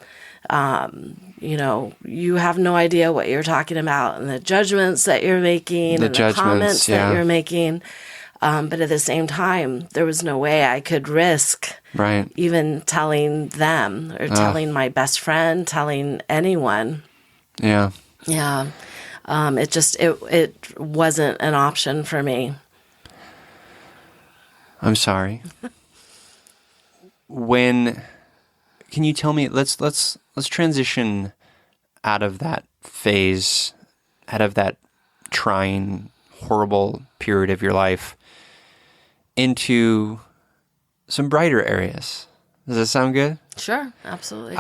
you have no idea what you're talking about, and the judgments that you're making, and the comments that you're making. But at the same time, there was no way I could risk even telling them or telling my best friend, telling anyone. Yeah. Yeah. It wasn't an option for me. I'm sorry. Can you tell me, let's transition out of that phase, out of that trying, horrible period of your life into some brighter areas. Does that sound good? Sure, absolutely.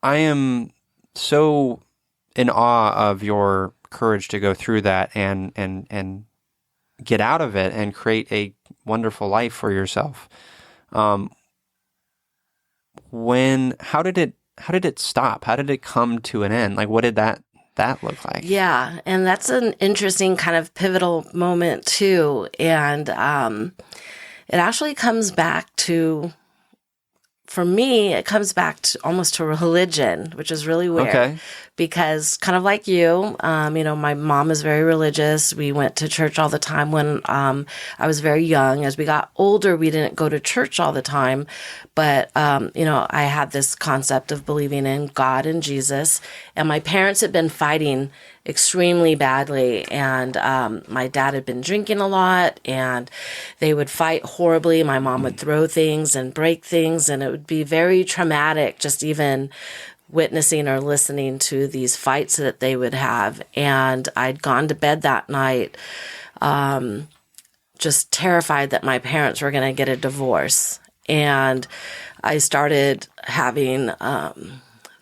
I am so in awe of your courage to go through that and get out of it and create a wonderful life for yourself. How did it stop? How did it come to an end? Like, what did that look like? Yeah, and that's an interesting kind of pivotal moment too. And it actually comes back to, for me, it comes back to almost to religion, which is really weird. Okay. Because kind of like you, my mom is very religious. We went to church all the time when I was very young. As we got older, we didn't go to church all the time. But, I had this concept of believing in God and Jesus, and my parents had been fighting extremely badly, and my dad had been drinking a lot, and they would fight horribly. My mom would throw things and break things, and it would be very traumatic just even witnessing or listening to these fights that they would have. And I'd gone to bed that night just terrified that my parents were going to get a divorce. And I started having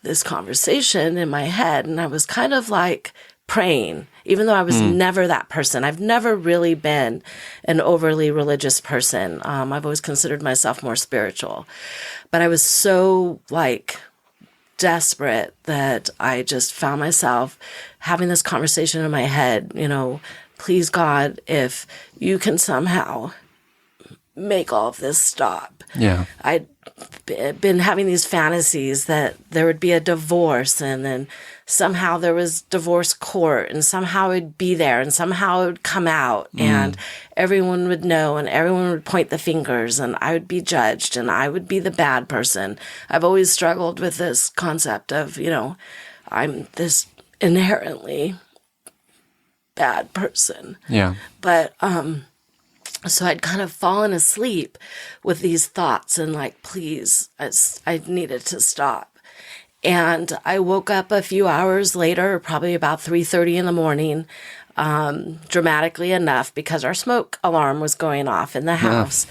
this conversation in my head, and I was kind of like praying, even though I was never that person. I've never really been an overly religious person. I've always considered myself more spiritual. But I was so like desperate that I just found myself having this conversation in my head, please God, if you can somehow make all of this stop. Yeah. I'd been having these fantasies that there would be a divorce, and then somehow there was divorce court, and somehow it'd be there, and somehow it would come out, and everyone would know, and everyone would point the fingers, and I would be judged, and I would be the bad person. I've always struggled with this concept of, I'm this inherently bad person. Yeah. But, so I'd kind of fallen asleep with these thoughts, and like, please, I needed to stop. And I woke up a few hours later, probably about 3:30 in the morning, dramatically enough, because our smoke alarm was going off in the house.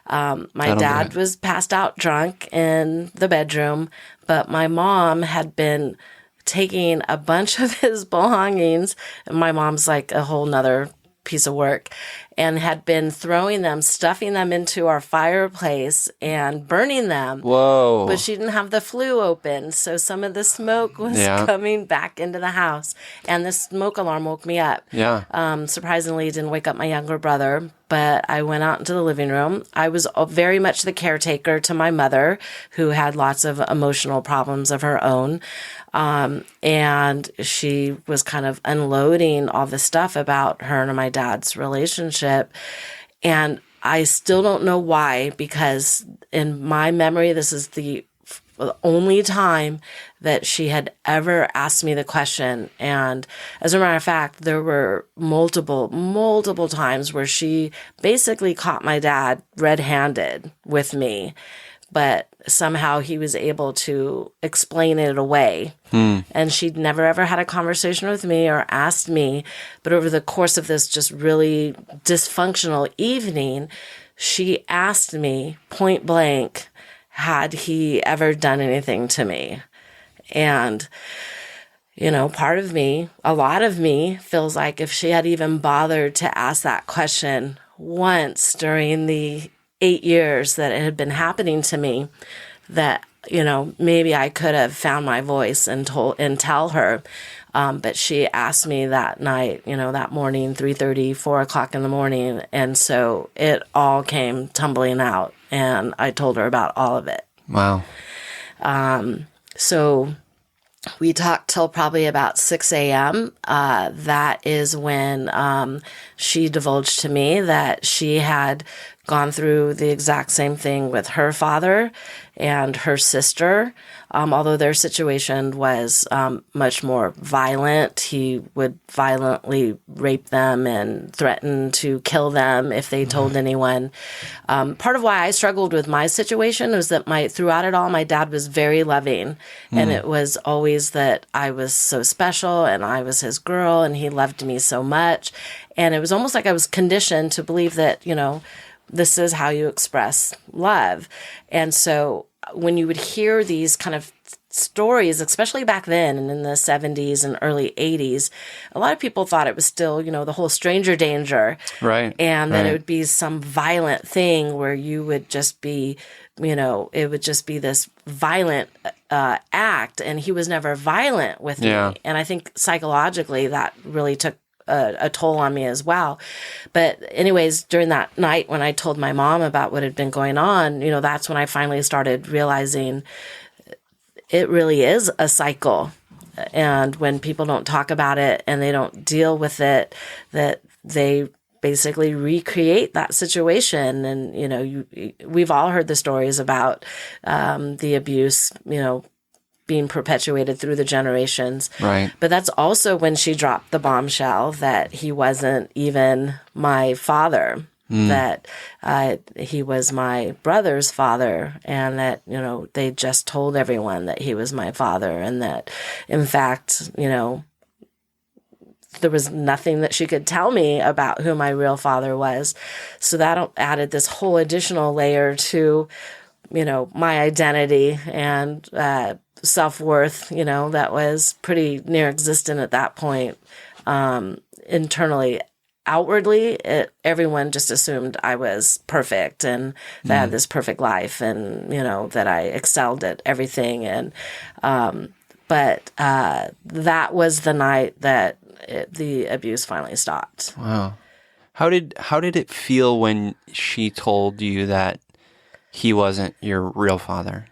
My dad was passed out drunk in the bedroom, but my mom had been taking a bunch of his belongings, and my mom's like a whole nother piece of work, and had been throwing them, stuffing them into our fireplace and burning them. Whoa. But she didn't have the flue open, so some of the smoke was coming back into the house. And the smoke alarm woke me up. Yeah. Surprisingly, it didn't wake up my younger brother, but I went out into the living room. I was very much the caretaker to my mother, who had lots of emotional problems of her own. And she was kind of unloading all the stuff about her and my dad's relationship. And I still don't know why, because in my memory, this is the only time that she had ever asked me the question. And as a matter of fact, there were multiple times where she basically caught my dad red-handed with me, but somehow he was able to explain it away. And she'd never ever had a conversation with me or asked me. But over the course of this just really dysfunctional evening, she asked me point blank, had he ever done anything to me? And, part of me, a lot of me feels like if she had even bothered to ask that question once during the 8 years that it had been happening to me, that, maybe I could have found my voice and tell her. But she asked me that night, that morning, 3:30, 4 o'clock in the morning. And so it all came tumbling out, and I told her about all of it. Wow. So we talked till probably about 6 a.m. That is when she divulged to me that she had gone through the exact same thing with her father and her sister, although their situation was much more violent. He would violently rape them and threaten to kill them if they told anyone. Part of why I struggled with my situation was that throughout it all, my dad was very loving, and it was always that I was so special and I was his girl and he loved me so much. And it was almost like I was conditioned to believe that, this is how you express love. And so when you would hear these kind of stories, especially back then and in the 70s and early 80s, a lot of people thought it was still, the whole stranger danger. Right. And that it would be some violent thing where you would just be, it would just be this violent act. And he was never violent with me. And I think psychologically that really took a toll on me as well. But anyways, during that night when I told my mom about what had been going on, that's when I finally started realizing it really is a cycle. And when people don't talk about it and they don't deal with it, that they basically recreate that situation. And, you know, we've all heard the stories about the abuse, you know, being perpetuated through the generations. Right. But that's also when she dropped the bombshell that he wasn't even my father, that he was my brother's father, and that, you know, they just told everyone that he was my father, and that, in fact, you know, there was nothing that she could tell me about who my real father was. So that added this whole additional layer to, you know, my identity and self-worth, you know, that was pretty near existent at that point. Internally, outwardly, everyone just assumed I was perfect and that I had this perfect life, and, you know, that I excelled at everything. And but that was the night that the abuse finally stopped. Wow. How did it feel when she told you that he wasn't your real father?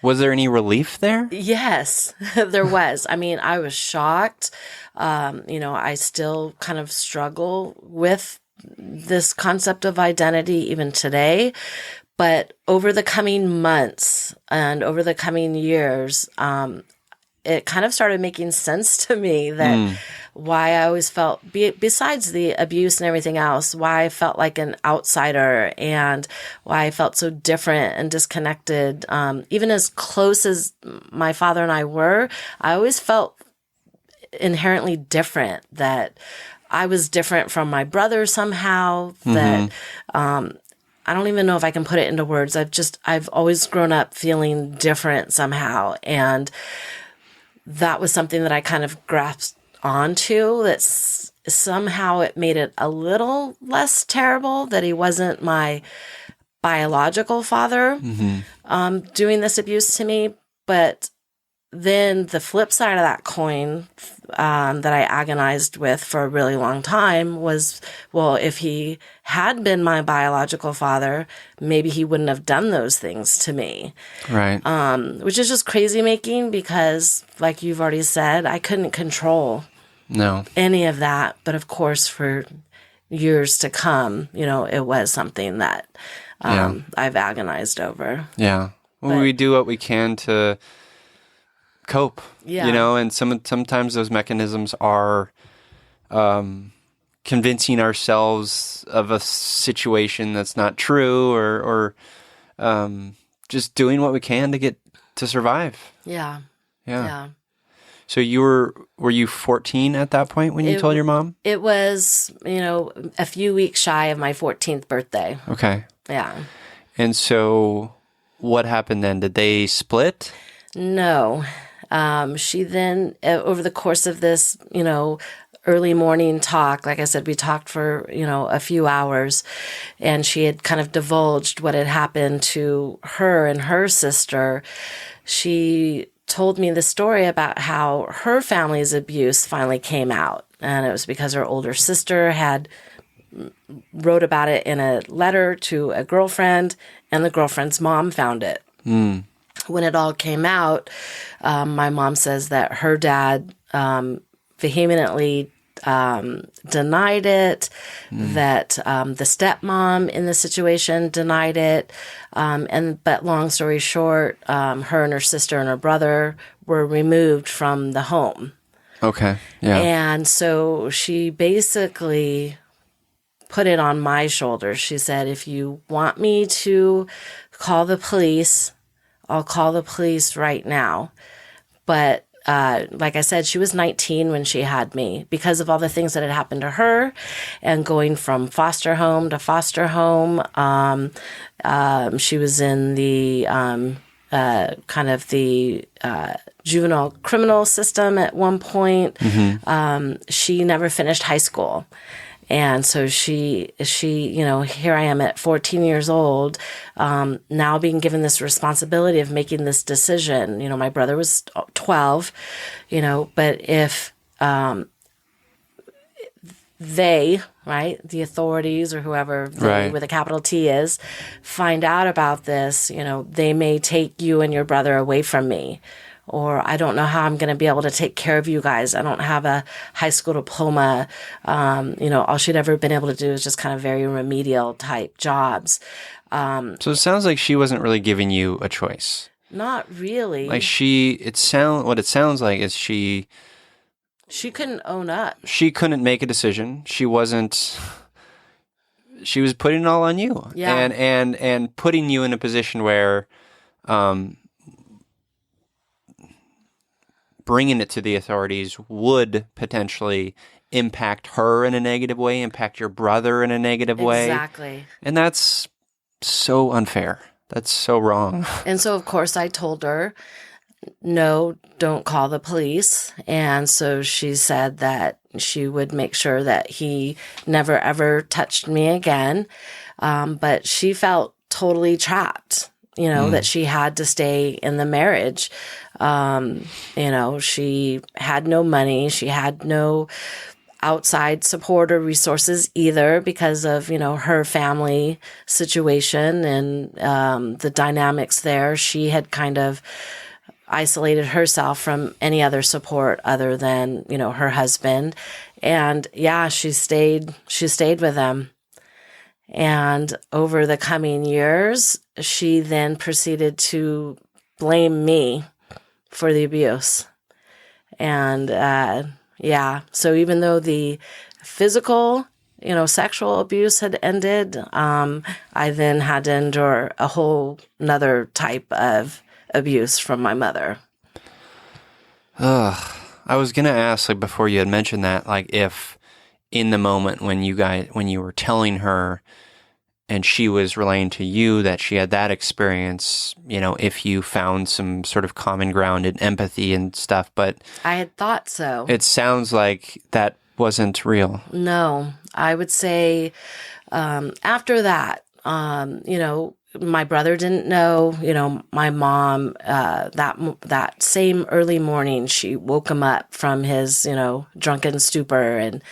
Was there any relief there? Yes, there was. I mean, I was shocked. You know, I still kind of struggle with this concept of identity even today. But over the coming months and over the coming years, it kind of started making sense to me that why I always felt, besides the abuse and everything else, why I felt like an outsider and why I felt so different and disconnected. Even as close as my father and I were, I always felt inherently different, that I was different from my brother somehow, that I don't even know if I can put it into words. I've always grown up feeling different somehow. And that was something that I kind of grasped onto, that somehow it made it a little less terrible that he wasn't my biological father doing this abuse to me. But then the flip side of that coin that I agonized with for a really long time was, well, if he had been my biological father, maybe he wouldn't have done those things to me. Right. Which is just crazy making, because, like you've already said, I couldn't control any of that. But of course, for years to come, you know, it was something that I've agonized over. Yeah. Well, we do what we can to cope, you know, and sometimes those mechanisms are convincing ourselves of a situation that's not true, or just doing what we can to survive. Yeah. So were you 14 at that point when you told your mom? It was, you know, a few weeks shy of my 14th birthday. Okay. Yeah. And so what happened then? Did they split? No. She then, over the course of this, you know, early morning talk, like I said, we talked for, you know, a few hours, and she had kind of divulged what had happened to her and her sister. She told me the story about how her family's abuse finally came out. And it was because her older sister had wrote about it in a letter to a girlfriend, and the girlfriend's mom found it. When it all came out, my mom says that her dad vehemently denied it, that the stepmom in the situation denied it. But long story short, her and her sister and her brother were removed from the home. Okay. Yeah. And so she basically put it on my shoulders. She said, if you want me to call the police, I'll call the police right now. But like I said, she was 19 when she had me, because of all the things that had happened to her and going from foster home to foster home. She was in the kind of the juvenile criminal system at one point. She never finished high school. And so she, you know, here I am at 14 years old, now being given this responsibility of making this decision. You know, my brother was 12, you know, but if they, right, the authorities or whoever they with a capital T is, find out about this, you know, they may take you and your brother away from me, or I don't know how I'm going to be able to take care of you guys. I don't have a high school diploma. All she'd ever been able to do is just kind of very remedial type jobs. So it sounds like she wasn't really giving you a choice. Not really. Like what it sounds like is she couldn't own up. She couldn't make a decision. She was putting it all on you. Yeah. And putting you in a position where bringing it to the authorities would potentially impact her in a negative way, impact your brother in a negative way. Exactly. And that's so unfair. That's so wrong. And so, of course, I told her, no, don't call the police. And so she said that she would make sure that he never, ever touched me again. But she felt totally trapped, that she had to stay in the marriage. She had no money. She had no outside support or resources either because of, her family situation and the dynamics there. She had kind of isolated herself from any other support other than, her husband. And yeah, she stayed with him. And over the coming years, she then proceeded to blame me for the abuse. And, so even though the physical, sexual abuse had ended, I then had to endure a whole nother type of abuse from my mother. I was going to ask, before you had mentioned that, if in the moment when you were telling her and she was relaying to you that she had that experience, if you found some sort of common ground in empathy and stuff, but I had thought so. It sounds like that wasn't real. No, I would say after that, my brother didn't know, my mom, that same early morning, she woke him up from his, drunken stupor and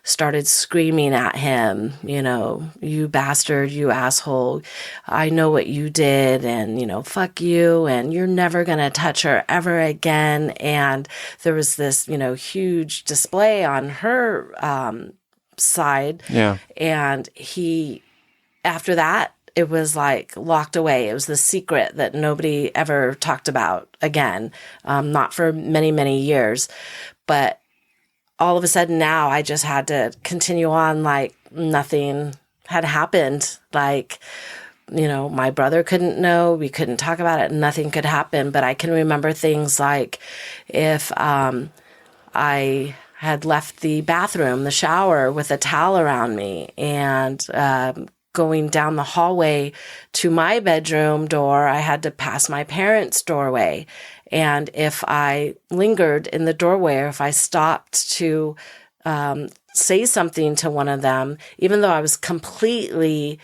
started screaming at him, you bastard, you asshole, I know what you did, and, fuck you, and you're never going to touch her ever again. And there was this, huge display on her side. Yeah. And after that, it was locked away. It was the secret that nobody ever talked about again, not for many, many years. But all of a sudden now I just had to continue on like nothing had happened. My brother couldn't know. We couldn't talk about it. Nothing could happen. But I can remember things like if I had left the bathroom, the shower, with a towel around me and going down the hallway to my bedroom door, I had to pass my parents' doorway. And if I lingered in the doorway, or if I stopped to say something to one of them, even though I was completely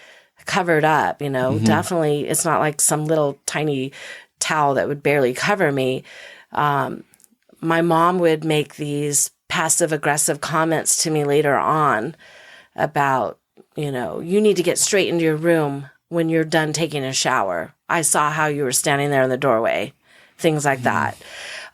covered up, definitely it's not like some little tiny towel that would barely cover me. My mom would make these passive aggressive comments to me later on about, you need to get straight into your room when you're done taking a shower. I saw how you were standing there in the doorway. Things like that.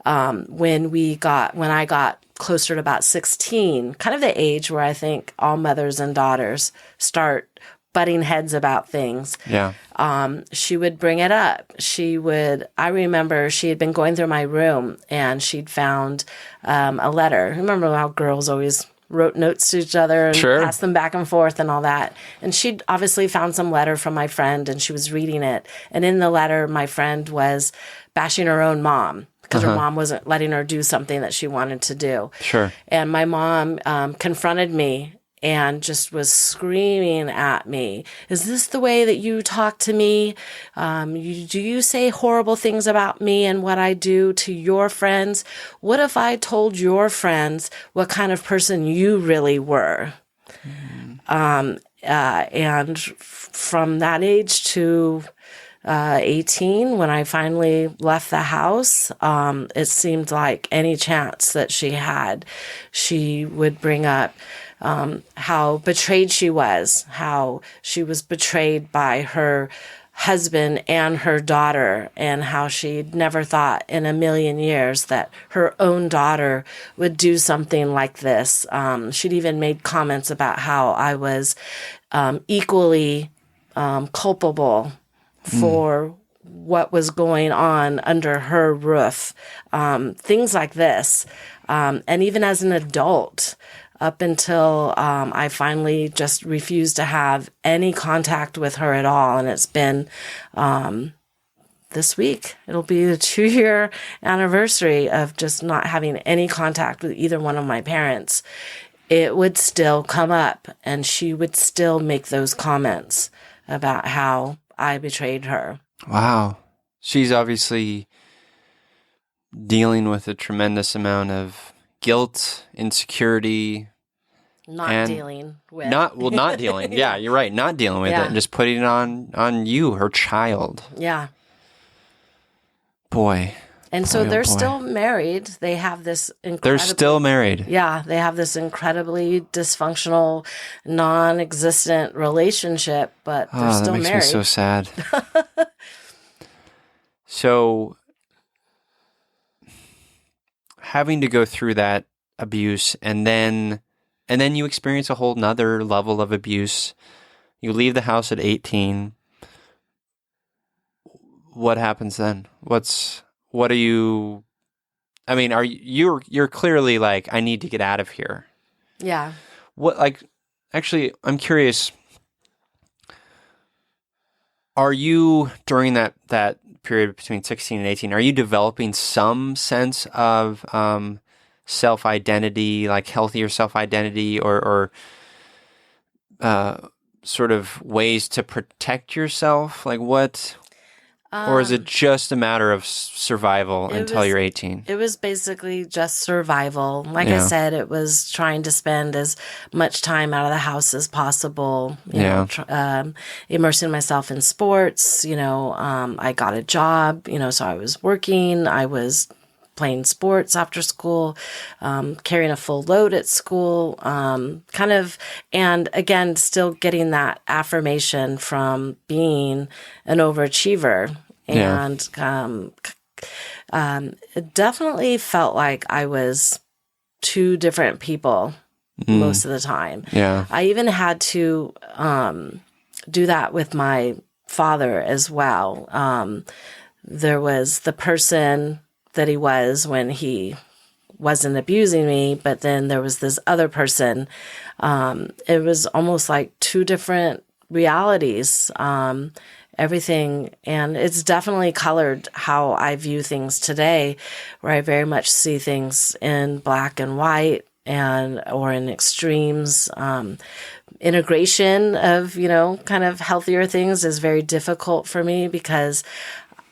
When I got closer to about 16, kind of the age where I think all mothers and daughters start butting heads about things. Yeah. She would bring it up. I remember she had been going through my room and she'd found a letter. Remember how girls always wrote notes to each other and passed them back and forth and all that. And she'd obviously found some letter from my friend and she was reading it. And in the letter, my friend was bashing her own mom because her mom wasn't letting her do something that she wanted to do. Sure. And my mom confronted me and just was screaming at me. Is this the way that you talk to me? Do you say horrible things about me and what I do to your friends? What if I told your friends what kind of person you really were? And from that age to 18, when I finally left the house, it seemed like any chance that she had, she would bring up how betrayed she was, how she was betrayed by her husband and her daughter, and how she'd never thought in a million years that her own daughter would do something like this. She'd even made comments about how I was equally culpable for what was going on under her roof. Things like this. And even as an adult, up until I finally just refused to have any contact with her at all. And it's been this week. It'll be the 2-year anniversary of just not having any contact with either one of my parents. It would still come up, and she would still make those comments about how I betrayed her. Wow. She's obviously dealing with a tremendous amount of guilt, insecurity. Not dealing with. Not dealing. Yeah, you're right. Not dealing with it and just putting it on you, her child. Yeah. Boy. And so they're still married. They have this They're still married. Yeah, they have this incredibly dysfunctional, non-existent relationship, but they're still married. That makes me so sad. So, having to go through that abuse, and then you experience a whole nother level of abuse. You leave the house at 18. What happens then? What are you? I mean, you're clearly like, I need to get out of here. Yeah. Actually, I'm curious. Are you, during that period between 16 and 18, are you developing some sense of self-identity, like healthier self-identity, or sort of ways to protect yourself? Like what? Or is it just a matter of survival until you're 18? It was basically just survival. Like I said, it was trying to spend as much time out of the house as possible. You know, immersing myself in sports. You know, I got a job. You know, so I was working. I was playing sports after school, carrying a full load at school, and again, still getting that affirmation from being an overachiever. And it definitely felt like I was two different people most of the time. Yeah. I even had to do that with my father as well. There was the person that he was when he wasn't abusing me, but then there was this other person. It was almost like two different realities, everything. And it's definitely colored how I view things today, where I very much see things in black and white or in extremes. Integration of, kind of healthier things is very difficult for me because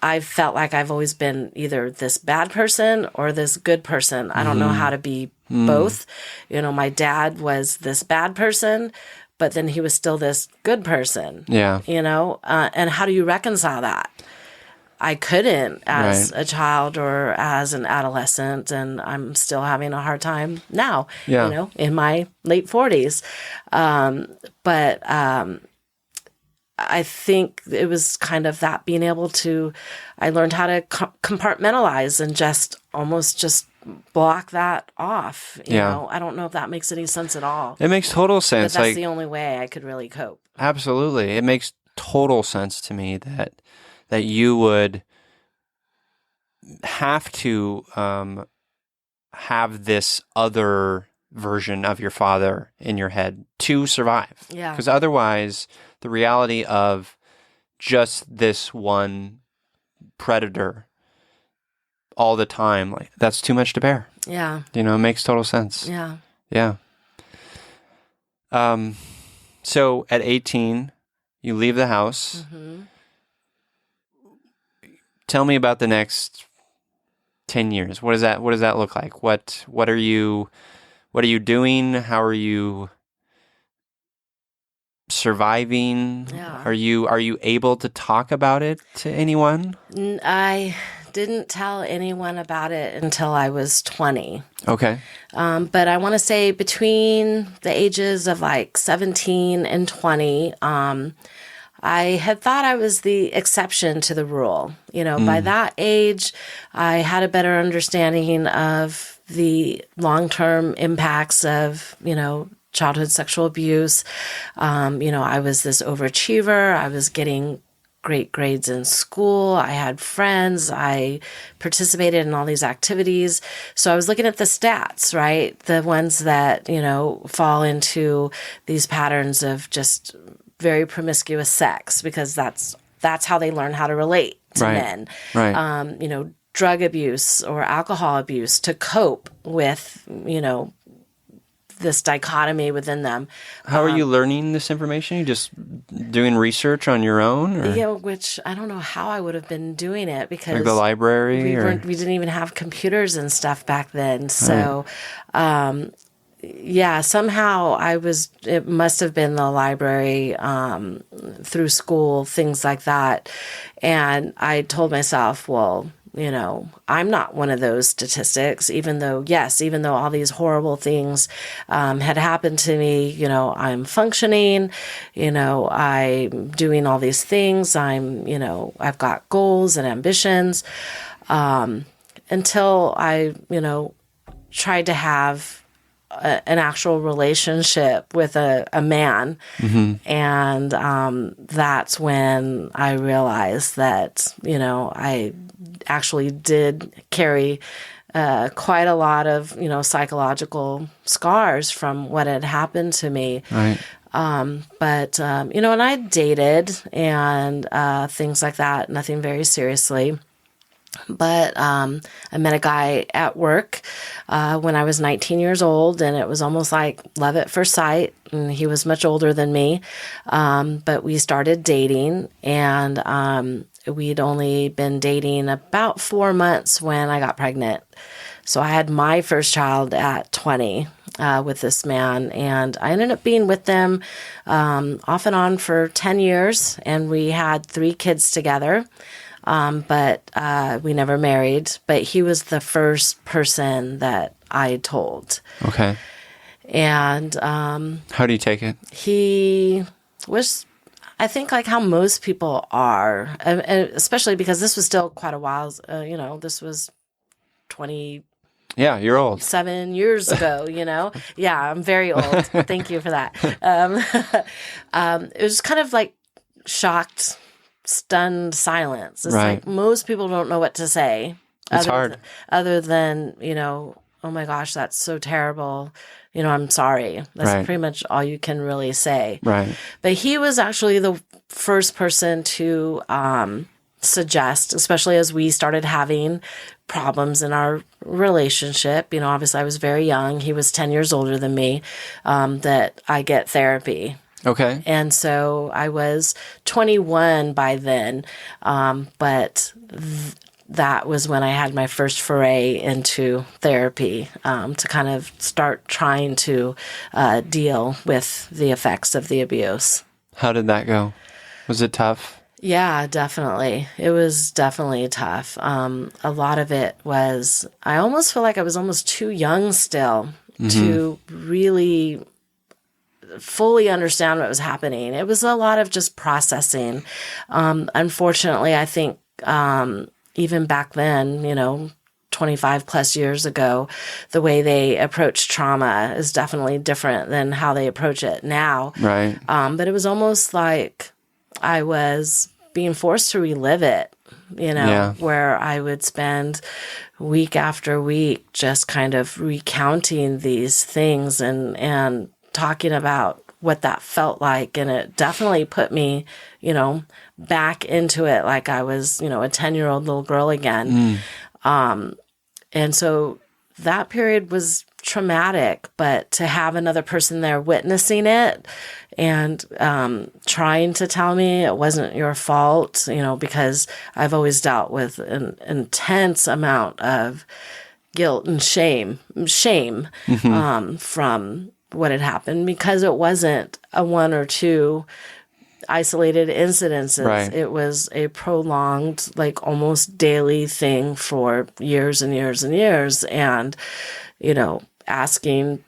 I felt like I've always been either this bad person or this good person. I don't know how to be both. My dad was this bad person, but then he was still this good person. Yeah. And how do you reconcile that? I couldn't as a child or as an adolescent, and I'm still having a hard time now, in my late 40s. But I think it was kind of that being able to, I learned how to compartmentalize and just block that off. You know, I don't know if that makes any sense at all. It makes total sense. But that's the only way I could really cope. Absolutely. It makes total sense to me that you would have to have this other version of your father in your head to survive. Yeah. Because otherwise, the reality of just this one predator all the time, like that's too much to bear. Yeah. It makes total sense. Yeah. Yeah. So at 18, you leave the house. Mm-hmm. Tell me about the next 10 years. What does that look like? What are you doing? How are you surviving? Yeah. Are you able to talk about it to anyone? I didn't tell anyone about it until I was 20. Okay. But I want to say between the ages of like 17 and 20, I had thought I was the exception to the rule. By that age, I had a better understanding of the long-term impacts of, childhood sexual abuse. I was this overachiever. I was getting great grades in school. I had friends. I participated in all these activities. So I was looking at the stats, right? The ones that, fall into these patterns of just very promiscuous sex, because that's how they learn how to relate to men. Right. Drug abuse or alcohol abuse to cope with, this dichotomy within them. How are you learning this information? You just doing research on your own? Or? Which I don't know how I would have been doing it, because like the library? We didn't even have computers and stuff back then. So, somehow it must have been the library, through school, things like that. And I told myself, well, I'm not one of those statistics, even though all these horrible things had happened to me, I'm functioning, I'm doing all these things. I've got goals and ambitions, until I, tried to have an actual relationship with a man. And that's when I realized that, I actually did carry quite a lot of, psychological scars from what had happened to me. Right. But and I dated and things like that, nothing very seriously. But I met a guy at work when I was 19 years old, and it was almost like love at first sight. And he was much older than me, but we started dating, and we'd only been dating about 4 months when I got pregnant. So I had my first child at 20 with this man, and I ended up being with them off and on for 10 years, and we had 3 kids together. But we never married. But he was the first person that I told. Okay. And how do you take it? He was, I think, like how most people are, especially because this was still quite a while. This was 20. Yeah, you're old. 7 years ago, Yeah, I'm very old. Thank you for that. It was kind of like shocked, stunned silence. It's like most people don't know what to say. It's hard. Other than, oh my gosh, that's so terrible. I'm sorry. That's pretty much all you can really say. Right. But he was actually the first person to suggest, especially as we started having problems in our relationship. Obviously I was very young. He was 10 years older than me, that I get therapy. Okay. And so I was 21 by then, but that was when I had my first foray into therapy, to kind of start trying to deal with the effects of the abuse. How did that go? Was it tough? Yeah, definitely. It was definitely tough. A lot of it was, I almost feel like I was almost too young still to really fully understand what was happening. It was a lot of just processing. Unfortunately, I think even back then, 25 plus years ago, the way they approach trauma is definitely different than how they approach it now. Right. But it was almost like I was being forced to relive it, where I would spend week after week just kind of recounting these things and talking about what that felt like. And it definitely put me, back into it like I was, a 10-year-old little girl again. And so that period was traumatic, but to have another person there witnessing it and trying to tell me it wasn't your fault, because I've always dealt with an intense amount of guilt and shame from what had happened, because it wasn't a 1 or 2 isolated incidences. Right. It was a prolonged, like almost daily thing for years and years and years. And, asking,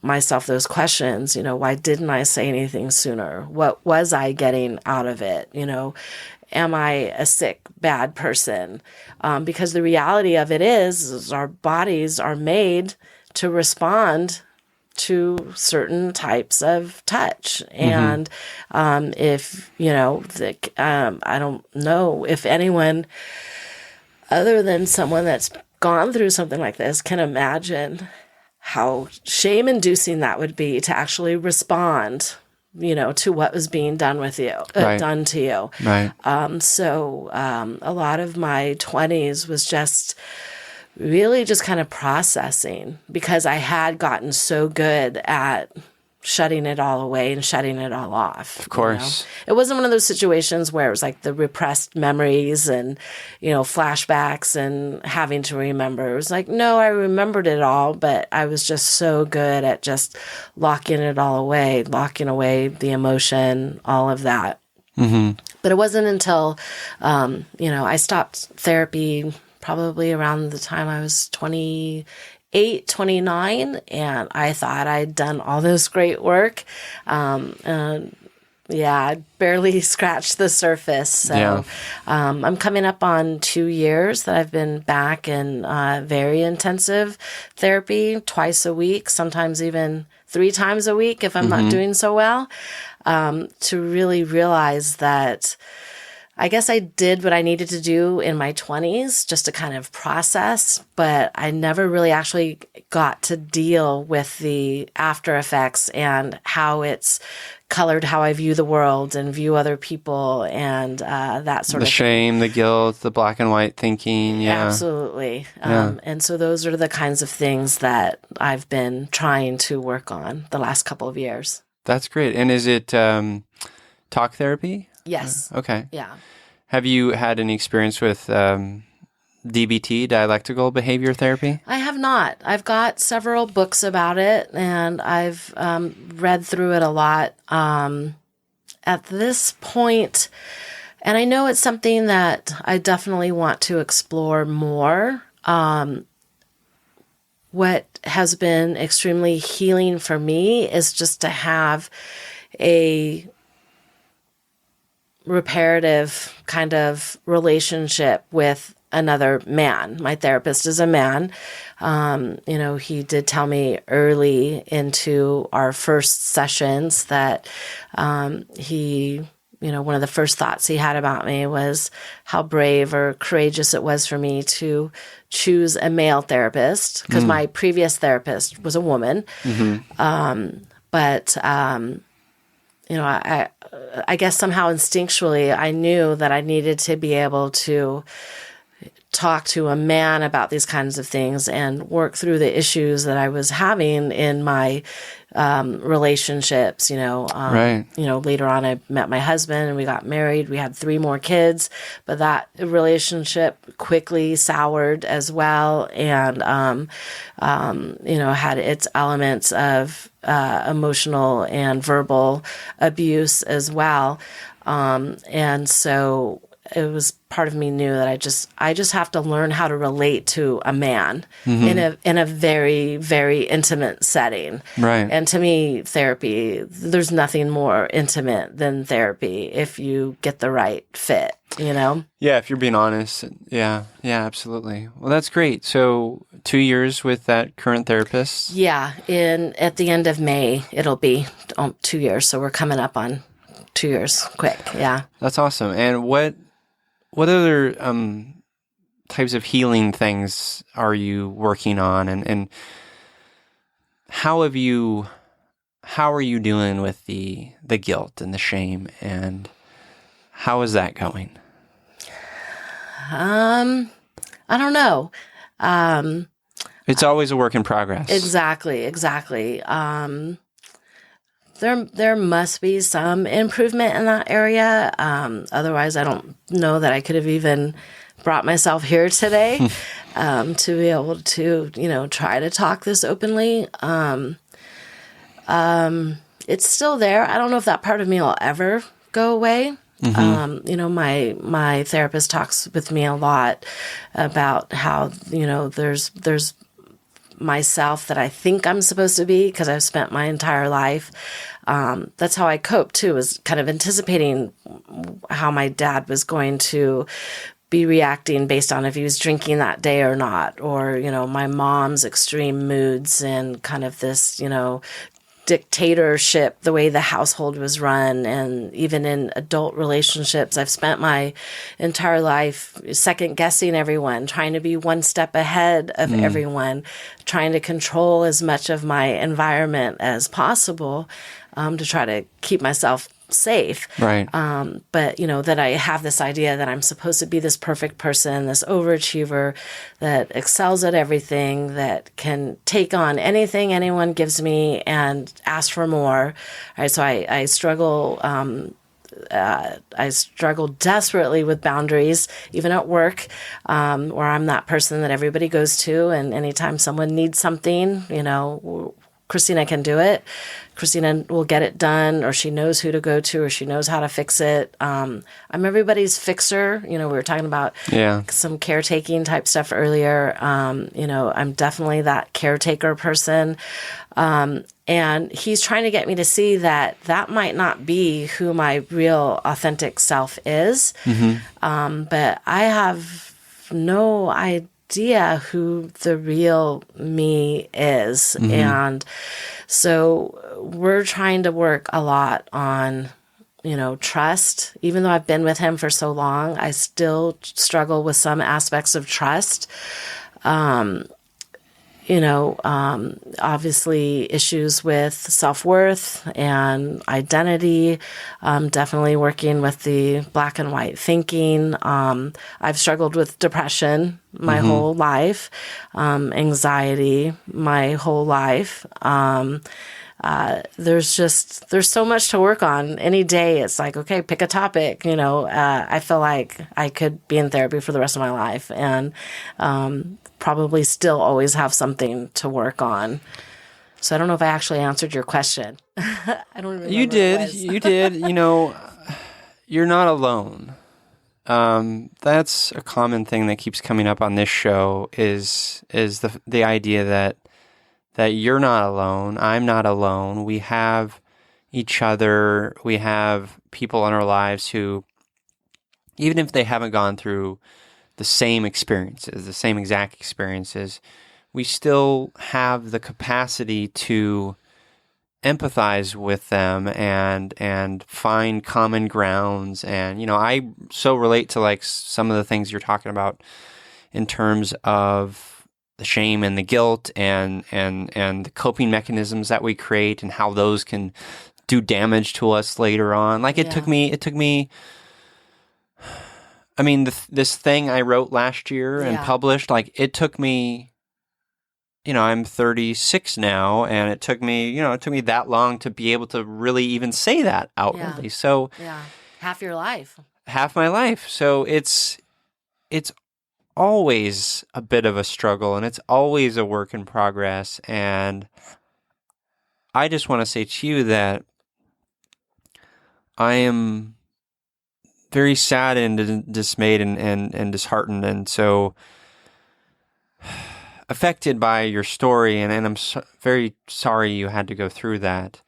myself those questions, why didn't I say anything sooner? What was I getting out of it? Am I a sick, bad person? Because the reality of it is our bodies are made to respond to certain types of touch. And if, I don't know if anyone other than someone that's gone through something like this can imagine how shame-inducing that would be to actually respond, to what was being done with you, done to you. Right. So a lot of my 20s was just really just kind of processing, because I had gotten so good at shutting it all away and shutting it all off. Of course. It wasn't one of those situations where it was like the repressed memories and, flashbacks and having to remember. It was like, no, I remembered it all, but I was just so good at just locking it all away, locking away the emotion, all of that. But it wasn't until, I stopped therapy probably around the time I was 28, 29, and I thought I'd done all this great work. I barely scratched the surface. So I'm coming up on 2 years that I've been back in very intensive therapy, twice a week, sometimes even 3 times a week if I'm not doing so well, to really realize that I guess I did what I needed to do in my 20s just to kind of process, but I never really actually got to deal with the after effects and how it's colored how I view the world and view other people and that sort of the shame, the guilt, the black and white thinking. Yeah, absolutely. And so those are the kinds of things that I've been trying to work on the last couple of years. That's great. And is it talk therapy? Yes. Okay. Yeah. Have you had any experience with DBT, dialectical behavior therapy? I have not. I've got several books about it, and I've read through it a lot. At this point, and I know it's something that I definitely want to explore more. What has been extremely healing for me is just to have a reparative kind of relationship with another man. My therapist is a man. He did tell me early into our first sessions that he, one of the first thoughts he had about me was how brave or courageous it was for me to choose a male therapist, because my previous therapist was a woman. I guess somehow instinctually I knew that I needed to be able to talk to a man about these kinds of things and work through the issues that I was having in my relationships. Right. Later on I met my husband and we got married. We had 3 more kids, but that relationship quickly soured as well, and had its elements of emotional and verbal abuse as well. And so it was part of me knew that I just have to learn how to relate to a man in a very, very intimate setting. Right. And to me, therapy, there's nothing more intimate than therapy if you get the right fit, Yeah, if you're being honest. Yeah, absolutely. Well, that's great. So 2 years with that current therapist? Yeah, at the end of May, it'll be 2 years. So we're coming up on 2 years quick. Yeah. That's awesome. And what other types of healing things are you working on, and how are you dealing with the guilt and the shame, and how is that going? I don't know. It's always a work in progress. Exactly. There must be some improvement in that area. Otherwise, I don't know that I could have even brought myself here today to be able to, try to talk this openly. It's still there. I don't know if that part of me will ever go away. My therapist talks with me a lot about how, there's myself that I think I'm supposed to be because I've spent my entire life. That's how I cope too, is kind of anticipating how my dad was going to be reacting based on if he was drinking that day or not, or, my mom's extreme moods and kind of this, dictatorship, the way the household was run. And even in adult relationships, I've spent my entire life second guessing everyone, trying to be one step ahead of everyone, trying to control as much of my environment as possible, to try to keep myself safe. Right. But, that I have this idea that I'm supposed to be this perfect person, this overachiever that excels at everything, that can take on anything anyone gives me and ask for more. Right. So I struggle. I struggle desperately with boundaries, even at work, where I'm that person that everybody goes to. And anytime someone needs something, Christina can do it. Christina will get it done, or she knows who to go to, or she knows how to fix it. I'm everybody's fixer. We were talking about some caretaking type stuff earlier. I'm definitely that caretaker person. And he's trying to get me to see that might not be who my real authentic self is. But I have no idea who the real me is. And so we're trying to work a lot on, trust. Even though I've been with him for so long, I still struggle with some aspects of trust. Obviously issues with self-worth and identity, definitely working with the black and white thinking. I've struggled with depression my whole life, anxiety my whole life. There's so much to work on. Any day it's like, okay, pick a topic. I feel like I could be in therapy for the rest of my life and probably still always have something to work on. So I don't know if I actually answered your question. I don't remember. You did. You're not alone. That's a common thing that keeps coming up on this show is the idea that you're not alone. I'm not alone. We have each other. We have people in our lives who, even if they haven't gone through the same experiences, the same exact experiences, we still have the capacity to empathize with them and find common grounds. And, I so relate to like some of the things you're talking about in terms of the shame and the guilt and the coping mechanisms that we create and how those can do damage to us later on. Like it took me, I mean, this thing I wrote last year and published, like it took me, I'm 36 now, and it took me that long to be able to really even say that outwardly. Yeah. So half your life, half my life. So it's always a bit of a struggle, and it's always a work in progress. And I just want to say to you that I am very sad and dismayed and disheartened, and so affected by your story, and I'm very sorry you had to go through that.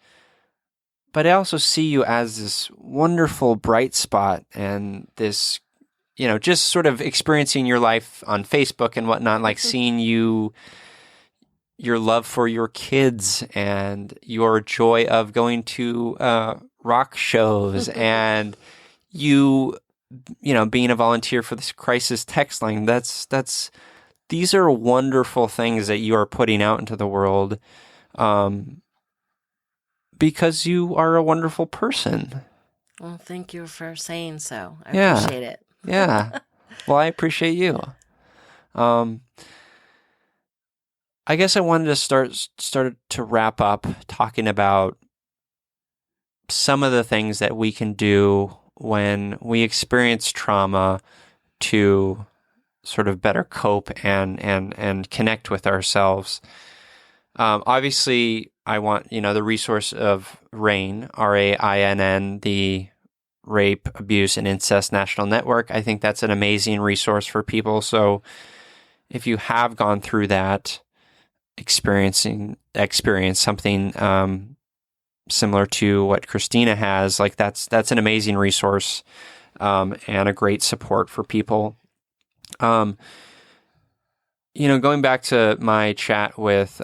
But I also see you as this wonderful bright spot and this, just sort of experiencing your life on Facebook and whatnot, like seeing your love for your kids and your joy of going to rock shows and you being a volunteer for this crisis text line. These are wonderful things that you are putting out into the world, because you are a wonderful person. Well, thank you for saying so. I appreciate it. Yeah. Well, I appreciate you. I guess I wanted to start to wrap up talking about some of the things that we can do when we experience trauma to sort of better cope and connect with ourselves. Obviously, I want, the resource of RAINN, RAINN, the Rape, Abuse, and Incest National Network. I think that's an amazing resource for people. So if you have gone through that experience something similar to what Christina has, like that's an amazing resource and a great support for people. Going back to my chat with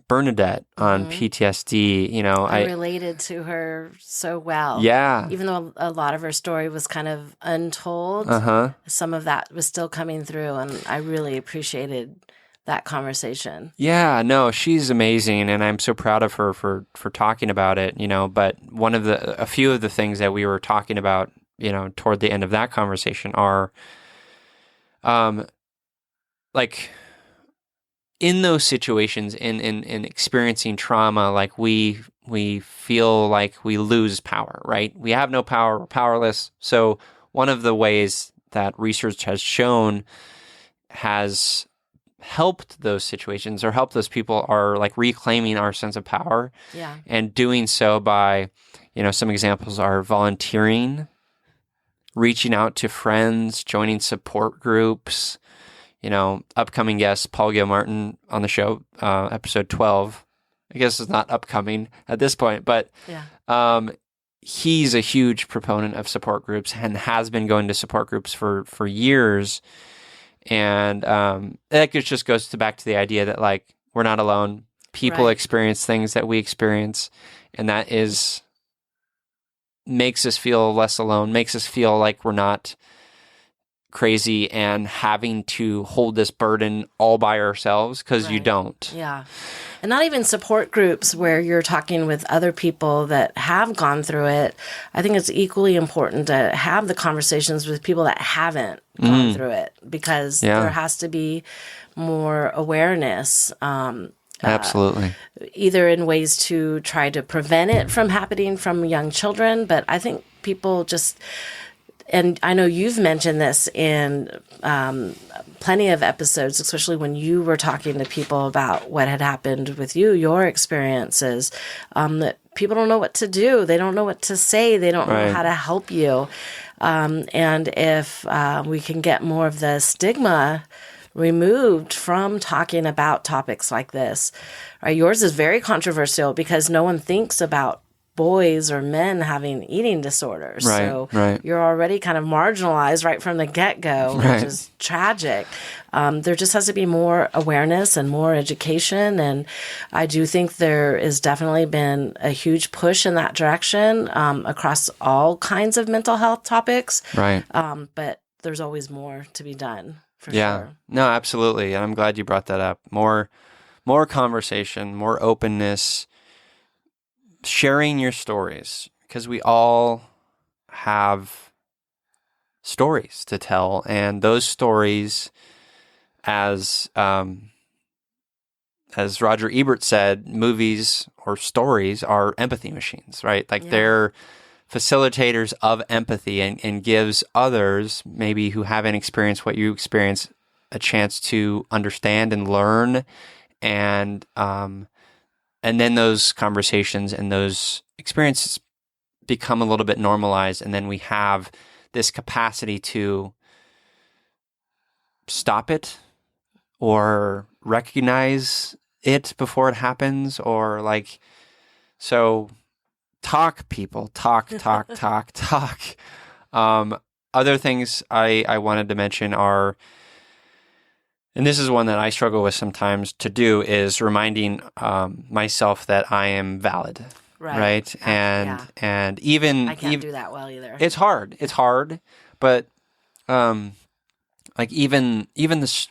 Bernadette on PTSD, I related to her so well. Yeah. Even though a lot of her story was kind of untold, some of that was still coming through, and I really appreciated that conversation. Yeah, no, she's amazing, and I'm so proud of her for talking about it, but a few of the things that we were talking about, toward the end of that conversation are, like, in those situations, in experiencing trauma, like we feel like we lose power, right? We have no power, we're powerless. So one of the ways that research has shown has helped those situations or helped those people are like reclaiming our sense of power. Yeah. And doing so by, some examples are volunteering, reaching out to friends, joining support groups. Upcoming guest, Paul Gilmartin on the show, episode 12. I guess it's not upcoming at this point, but he's a huge proponent of support groups and has been going to support groups for years. And that just goes back to the idea that, like, we're not alone. People experience things that we experience, and that makes us feel less alone, makes us feel like we're not crazy and having to hold this burden all by ourselves, because you don't. Yeah. And not even support groups where you're talking with other people that have gone through it. I think it's equally important to have the conversations with people that haven't gone through it, because there has to be more awareness. Absolutely. Either in ways to try to prevent it from happening from young children, but I think people just... And I know you've mentioned this in plenty of episodes, especially when you were talking to people about what had happened with you, your experiences, that people don't know what to do. They don't know what to say. They don't know how to help you. And if we can get more of the stigma removed from talking about topics like this, yours is very controversial because no one thinks about boys or men having eating disorders. So you're already kind of marginalized right from the get-go, which is tragic. There just has to be more awareness and more education. And I do think there has definitely been a huge push in that direction across all kinds of mental health topics. But there's always more to be done, for sure. No, absolutely. And I'm glad you brought that up. More conversation, more openness, sharing your stories, because we all have stories to tell, and those stories, as Roger Ebert said, movies or stories are empathy machines, right? Like they're facilitators of empathy and gives others, maybe who haven't experienced what you experience, a chance to understand and learn, and then those conversations and those experiences become a little bit normalized, and then we have this capacity to stop it or recognize it before it happens, or so talk, people, talk. Other things I wanted to mention are, and this is one that I struggle with sometimes to do, is reminding myself that I am valid, right? And even I can't do that well either. It's hard, but even the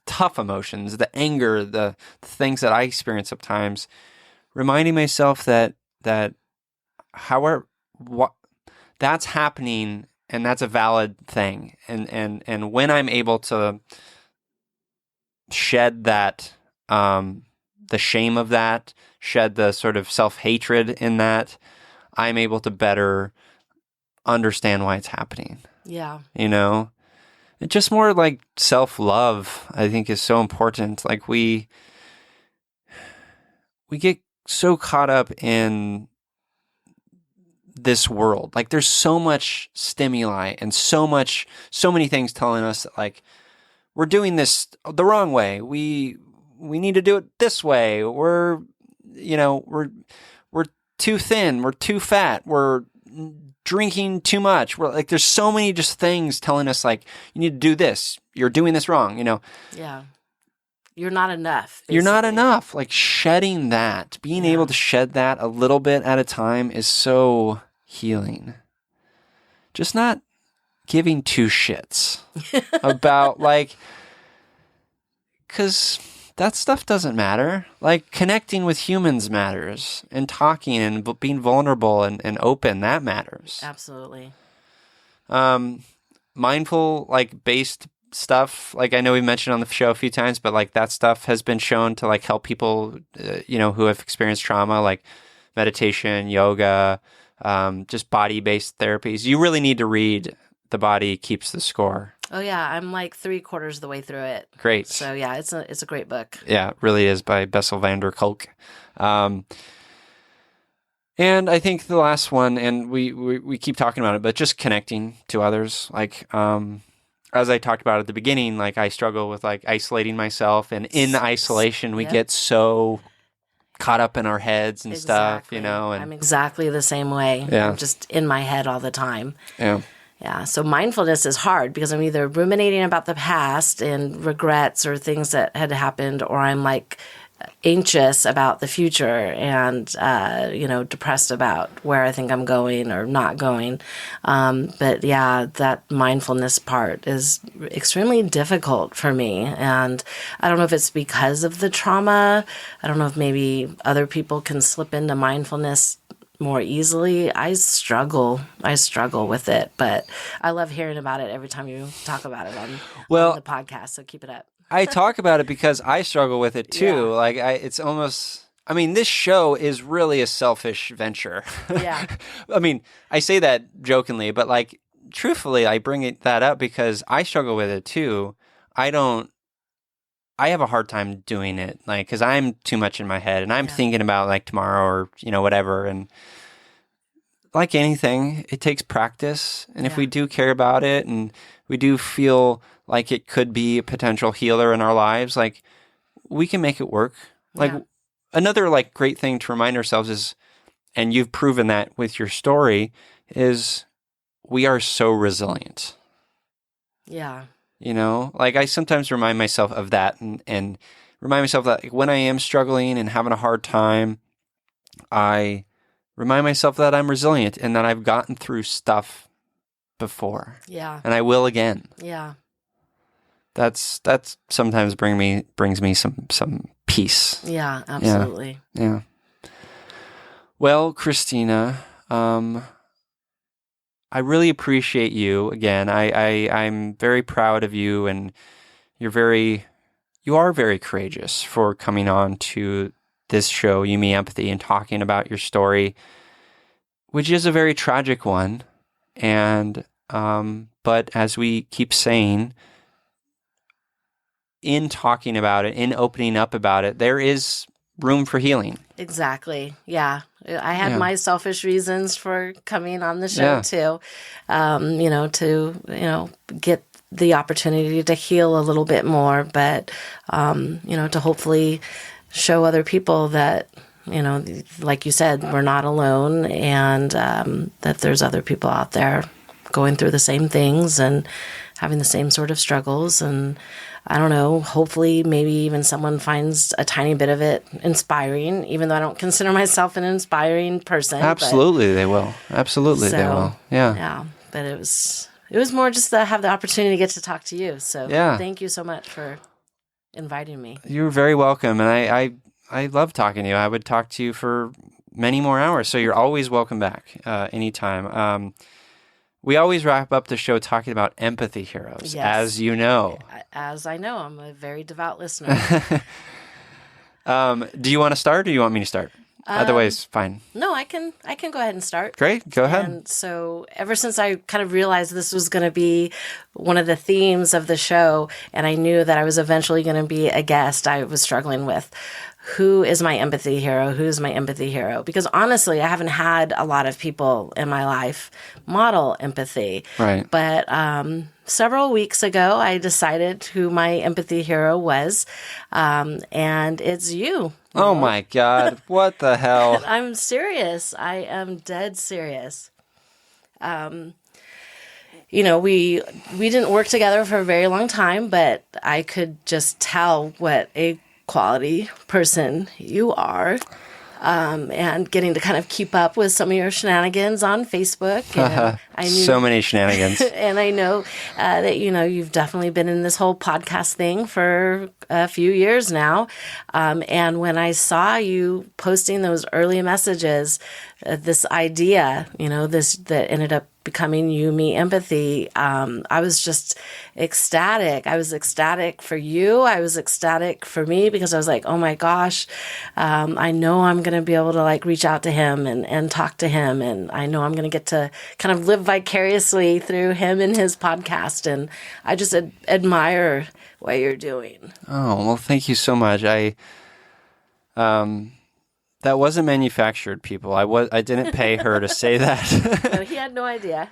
tough emotions, the anger, the things that I experience sometimes, reminding myself that however that's happening, and that's a valid thing, and when I'm able to shed that, the shame of that, shed the sort of self-hatred in that, I'm able to better understand why it's happening. Yeah. And just more like self-love, I think, is so important. Like we get so caught up in this world. Like there's so much stimuli and so many things telling us that, like, we're doing this the wrong way. We we need to do it this way. We're too thin. We're too fat. We're drinking too much. We're like, there's so many just things telling us like, you need to do this. You're doing this wrong, Yeah. You're not enough. Basically. You're not enough. Like shedding that, being able to shed that a little bit at a time is so healing. Just not giving two shits about like, because that stuff doesn't matter. Like connecting with humans matters, and talking and being vulnerable and open, that matters. Absolutely. Mindful, like based stuff, like I know we mentioned on the show a few times, but like that stuff has been shown to like help people, who have experienced trauma, like meditation, yoga, just body-based therapies. You really need to read The Body Keeps the Score. Oh yeah, I'm like 3/4 of the way through it. Great. So yeah, it's a great book. Yeah, it really is, by Bessel van der Kolk. And I think the last one, and we keep talking about it, but just connecting to others. Like, as I talked about at the beginning, like I struggle with like isolating myself, and in isolation, we get so caught up in our heads and stuff, And I'm exactly the same way. Yeah. I'm just in my head all the time. Yeah. Yeah. So mindfulness is hard because I'm either ruminating about the past and regrets or things that had happened, or I'm like anxious about the future and, depressed about where I think I'm going or not going. But yeah, that mindfulness part is extremely difficult for me. And I don't know if it's because of the trauma. I don't know if maybe other people can slip into mindfulness more easily. I struggle with it, but I love hearing about it every time you talk about it on the podcast. So keep it up. I talk about it because I struggle with it too. Yeah. Like it's almost, this show is really a selfish venture. Yeah. I say that jokingly, but like truthfully, I bring that up because I struggle with it too. I have a hard time doing it, like, because I'm too much in my head and I'm thinking about like tomorrow or, whatever. And like anything, it takes practice. And if we do care about it and we do feel like it could be a potential healer in our lives, like we can make it work. Like another like great thing to remind ourselves is, and you've proven that with your story, is we are so resilient. Yeah. Like I sometimes remind myself of that and remind myself that like, when I am struggling and having a hard time, I remind myself that I'm resilient and that I've gotten through stuff before. Yeah. And I will again. Yeah. That's sometimes brings me some peace. Yeah, absolutely. Yeah. Well, Christina, I really appreciate you again. I'm very proud of you, and you are very courageous for coming on to this show, You Me Empathy, and talking about your story, which is a very tragic one. And but as we keep saying, in talking about it, in opening up about it, there is room for healing. Exactly. Yeah. I had my selfish reasons for coming on the show too, to get the opportunity to heal a little bit more, but, to hopefully show other people that, like you said, we're not alone, and that there's other people out there going through the same things and having the same sort of struggles. And I don't know, hopefully maybe even someone finds a tiny bit of it inspiring, even though I don't consider myself an inspiring person. Absolutely, they will. Absolutely, they will. Yeah. Yeah. But it was more just to have the opportunity to get to talk to you. So thank you so much for inviting me. You're very welcome. And I love talking to you. I would talk to you for many more hours. So you're always welcome back anytime. We always wrap up the show talking about empathy heroes, as you know. As I know, I'm a very devout listener. Do you want to start, or do you want me to start? Otherwise, fine. No, I can go ahead and start. Great, go ahead. And so ever since I kind of realized this was going to be one of the themes of the show, and I knew that I was eventually going to be a guest, I was struggling with who is my empathy hero? Who's my empathy hero? Because honestly, I haven't had a lot of people in my life model empathy. Right. But several weeks ago, I decided who my empathy hero was, and it's you. Oh my God. What the hell? I'm serious. I am dead serious. We didn't work together for a very long time, but I could just tell what a quality person you are. And getting to kind of keep up with some of your shenanigans on Facebook. And I knew, so many shenanigans. And I know that, you've definitely been in this whole podcast thing for a few years now. And when I saw you posting those early messages, this idea, that ended up becoming You, Me, Empathy, I was just ecstatic. I was ecstatic for you. I was ecstatic for me because I was like, oh my gosh, I know I'm going to be able to reach out to him and talk to him. And I know I'm going to get to kind of live vicariously through him and his podcast. And I just admire what you're doing. Oh, well, thank you so much. That wasn't manufactured, people. I didn't pay her to say that. No, he had no idea.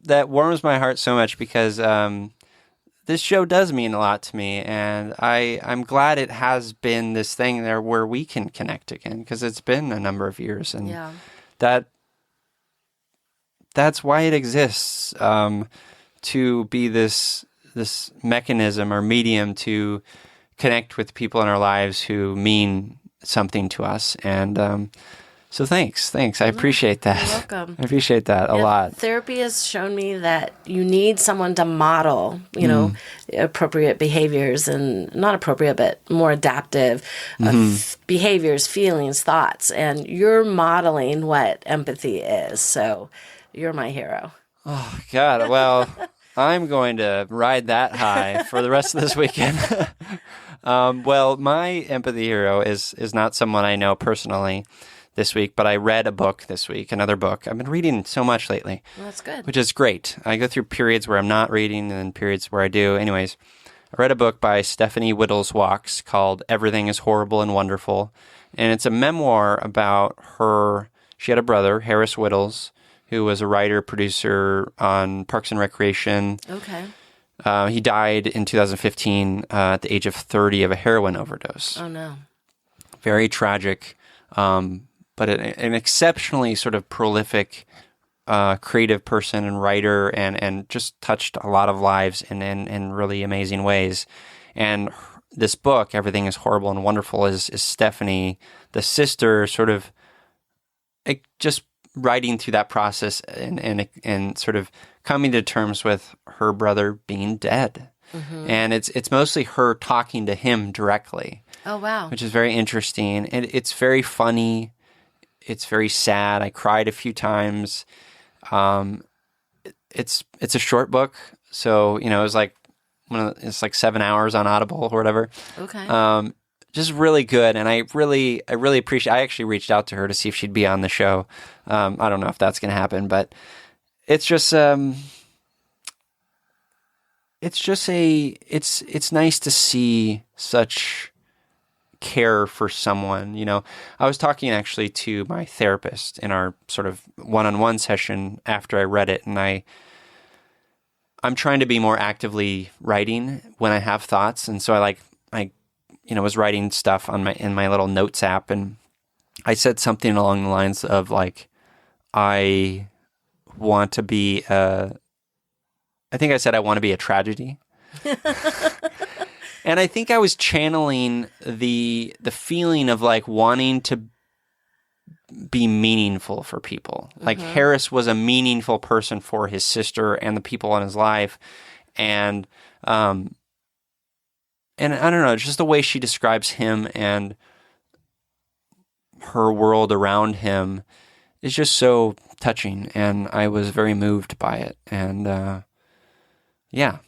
That warms my heart so much because this show does mean a lot to me, and I'm glad it has been this thing there where we can connect again, because it's been a number of years, and that's why it exists, to be this mechanism or medium to connect with people in our lives who mean something to us. And so thanks. I appreciate that. You're welcome. I appreciate that a lot. Therapy has shown me that you need someone to model, appropriate behaviors, and not appropriate, but more adaptive behaviors, feelings, thoughts. And you're modeling what empathy is. So you're my hero. Oh, God. Well, I'm going to ride that high for the rest of this weekend. Well, my empathy hero is not someone I know personally this week, but I read a book this week, another book. I've been reading so much lately. Well, that's good. Which is great. I go through periods where I'm not reading and then periods where I do. Anyways, I read a book by Stephanie Whittleswalks called Everything is Horrible and Wonderful. And it's a memoir about her. She had a brother, Harris Whittles, who was a writer, producer on Parks and Recreation. Okay. He died in 2015 at the age of 30 of a heroin overdose. Oh, no. Very tragic, but an exceptionally sort of prolific, creative person and writer, and just touched a lot of lives in really amazing ways. And this book, Everything is Horrible and Wonderful, is Stephanie, the sister, sort of just writing through that process and sort of coming to terms with her brother being dead. Mm-hmm. And it's mostly her talking to him directly. Oh, wow. Which is very interesting. And it's very funny. It's very sad. I cried a few times. It's a short book. So, it was it's like 7 hours on Audible or whatever. Okay. Just really good, and I really appreciate. I actually reached out to her to see if she'd be on the show. I don't know if that's going to happen, but it's just it's nice to see such care for someone. I was talking actually to my therapist in our sort of one-on-one session after I read it, and I'm trying to be more actively writing when I have thoughts, and so I was writing stuff in my little notes app, and I said something along the lines of I want to be I think I said I want to be a tragedy. And I think I was channeling the feeling of wanting to be meaningful for people. Mm-hmm. Harris was a meaningful person for his sister and the people in his life, and I don't know, just the way she describes him and her world around him is just so touching, and I was very moved by it. And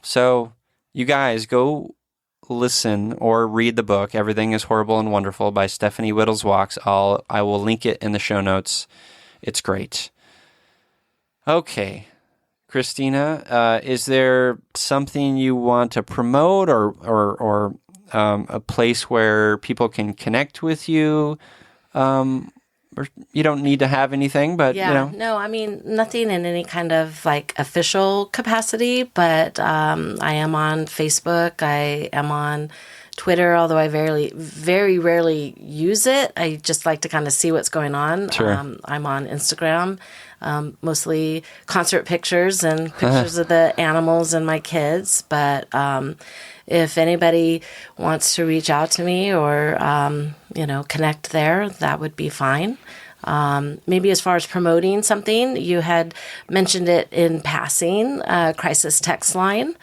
so you guys go listen or read the book, Everything is Horrible and Wonderful by Stephanie Whittleswalks. I will link it in the show notes. It's great. Okay. Christina, is there something you want to promote or a place where people can connect with you? Or you don't need to have anything, but No, I mean, nothing in any kind of like official capacity, but I am on Facebook. I am on Twitter, although I very rarely use it. I just like to kind of see what's going on. Sure. I'm on Instagram, mostly concert pictures and pictures of the animals and my kids. But if anybody wants to reach out to me or, connect there, that would be fine. Maybe as far as promoting something, you had mentioned it in passing, crisis text line.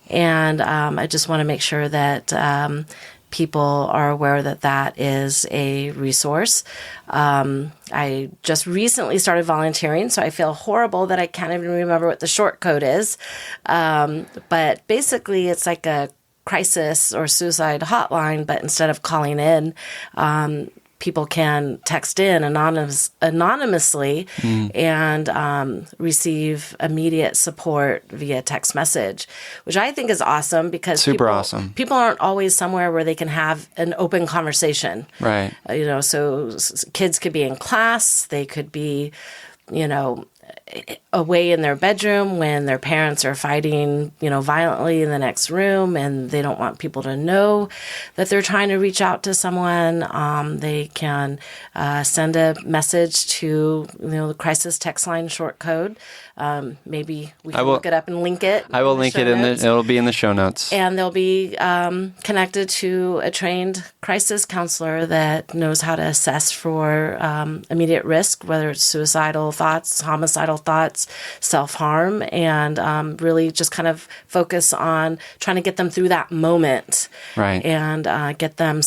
And I just want to make sure that people are aware that that is a resource. I just recently started volunteering, so I feel horrible that I can't even remember what the short code is. But basically, it's like a crisis or suicide hotline, but instead of calling in, people can text in anonymously and receive immediate support via text message, which I think is awesome because people aren't always somewhere where they can have an open conversation. Right. So kids could be in class, they could be, away in their bedroom when their parents are fighting, violently in the next room, and they don't want people to know that they're trying to reach out to someone. They can send a message to, the crisis text line short code. Maybe we can look it up and link it. I will link it it'll be in the show notes. And they'll be connected to a trained crisis counselor that knows how to assess for immediate risk, whether it's suicidal thoughts, homicidal thoughts, self-harm, and really just kind of focus on trying to get them through that moment. Right. And get them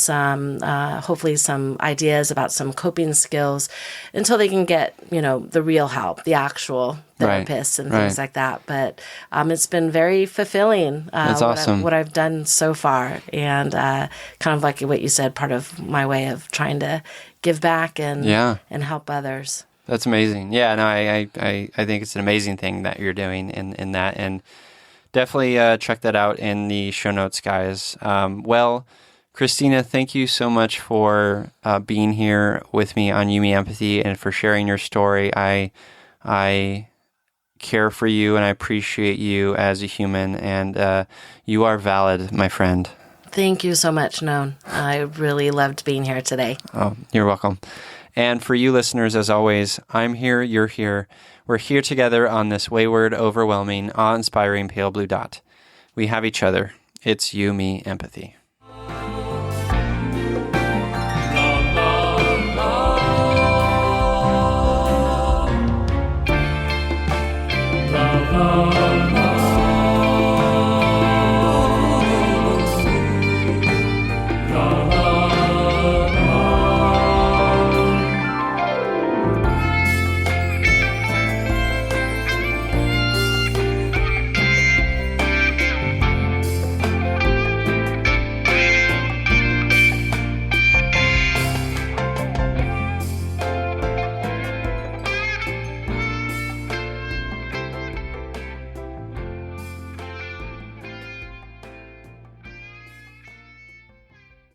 hopefully some ideas about some coping skills until they can get, the real help, the actual therapists and things like that. But it's been very fulfilling. That's awesome. What I've done so far, and kind of like what you said, part of my way of trying to give back and help others. That's amazing. Yeah, no, I think it's an amazing thing that you're doing in that, and definitely check that out in the show notes, guys. Well, Christina, thank you so much for being here with me on You Me Empathy and for sharing your story. I care for you and I appreciate you as a human, and you are valid, my friend. Thank you so much, Noan. I really loved being here today. Oh, you're welcome. And for you listeners, as always, I'm here, you're here. We're here together on this wayward, overwhelming, awe-inspiring pale blue dot. We have each other. It's You, Me, Empathy.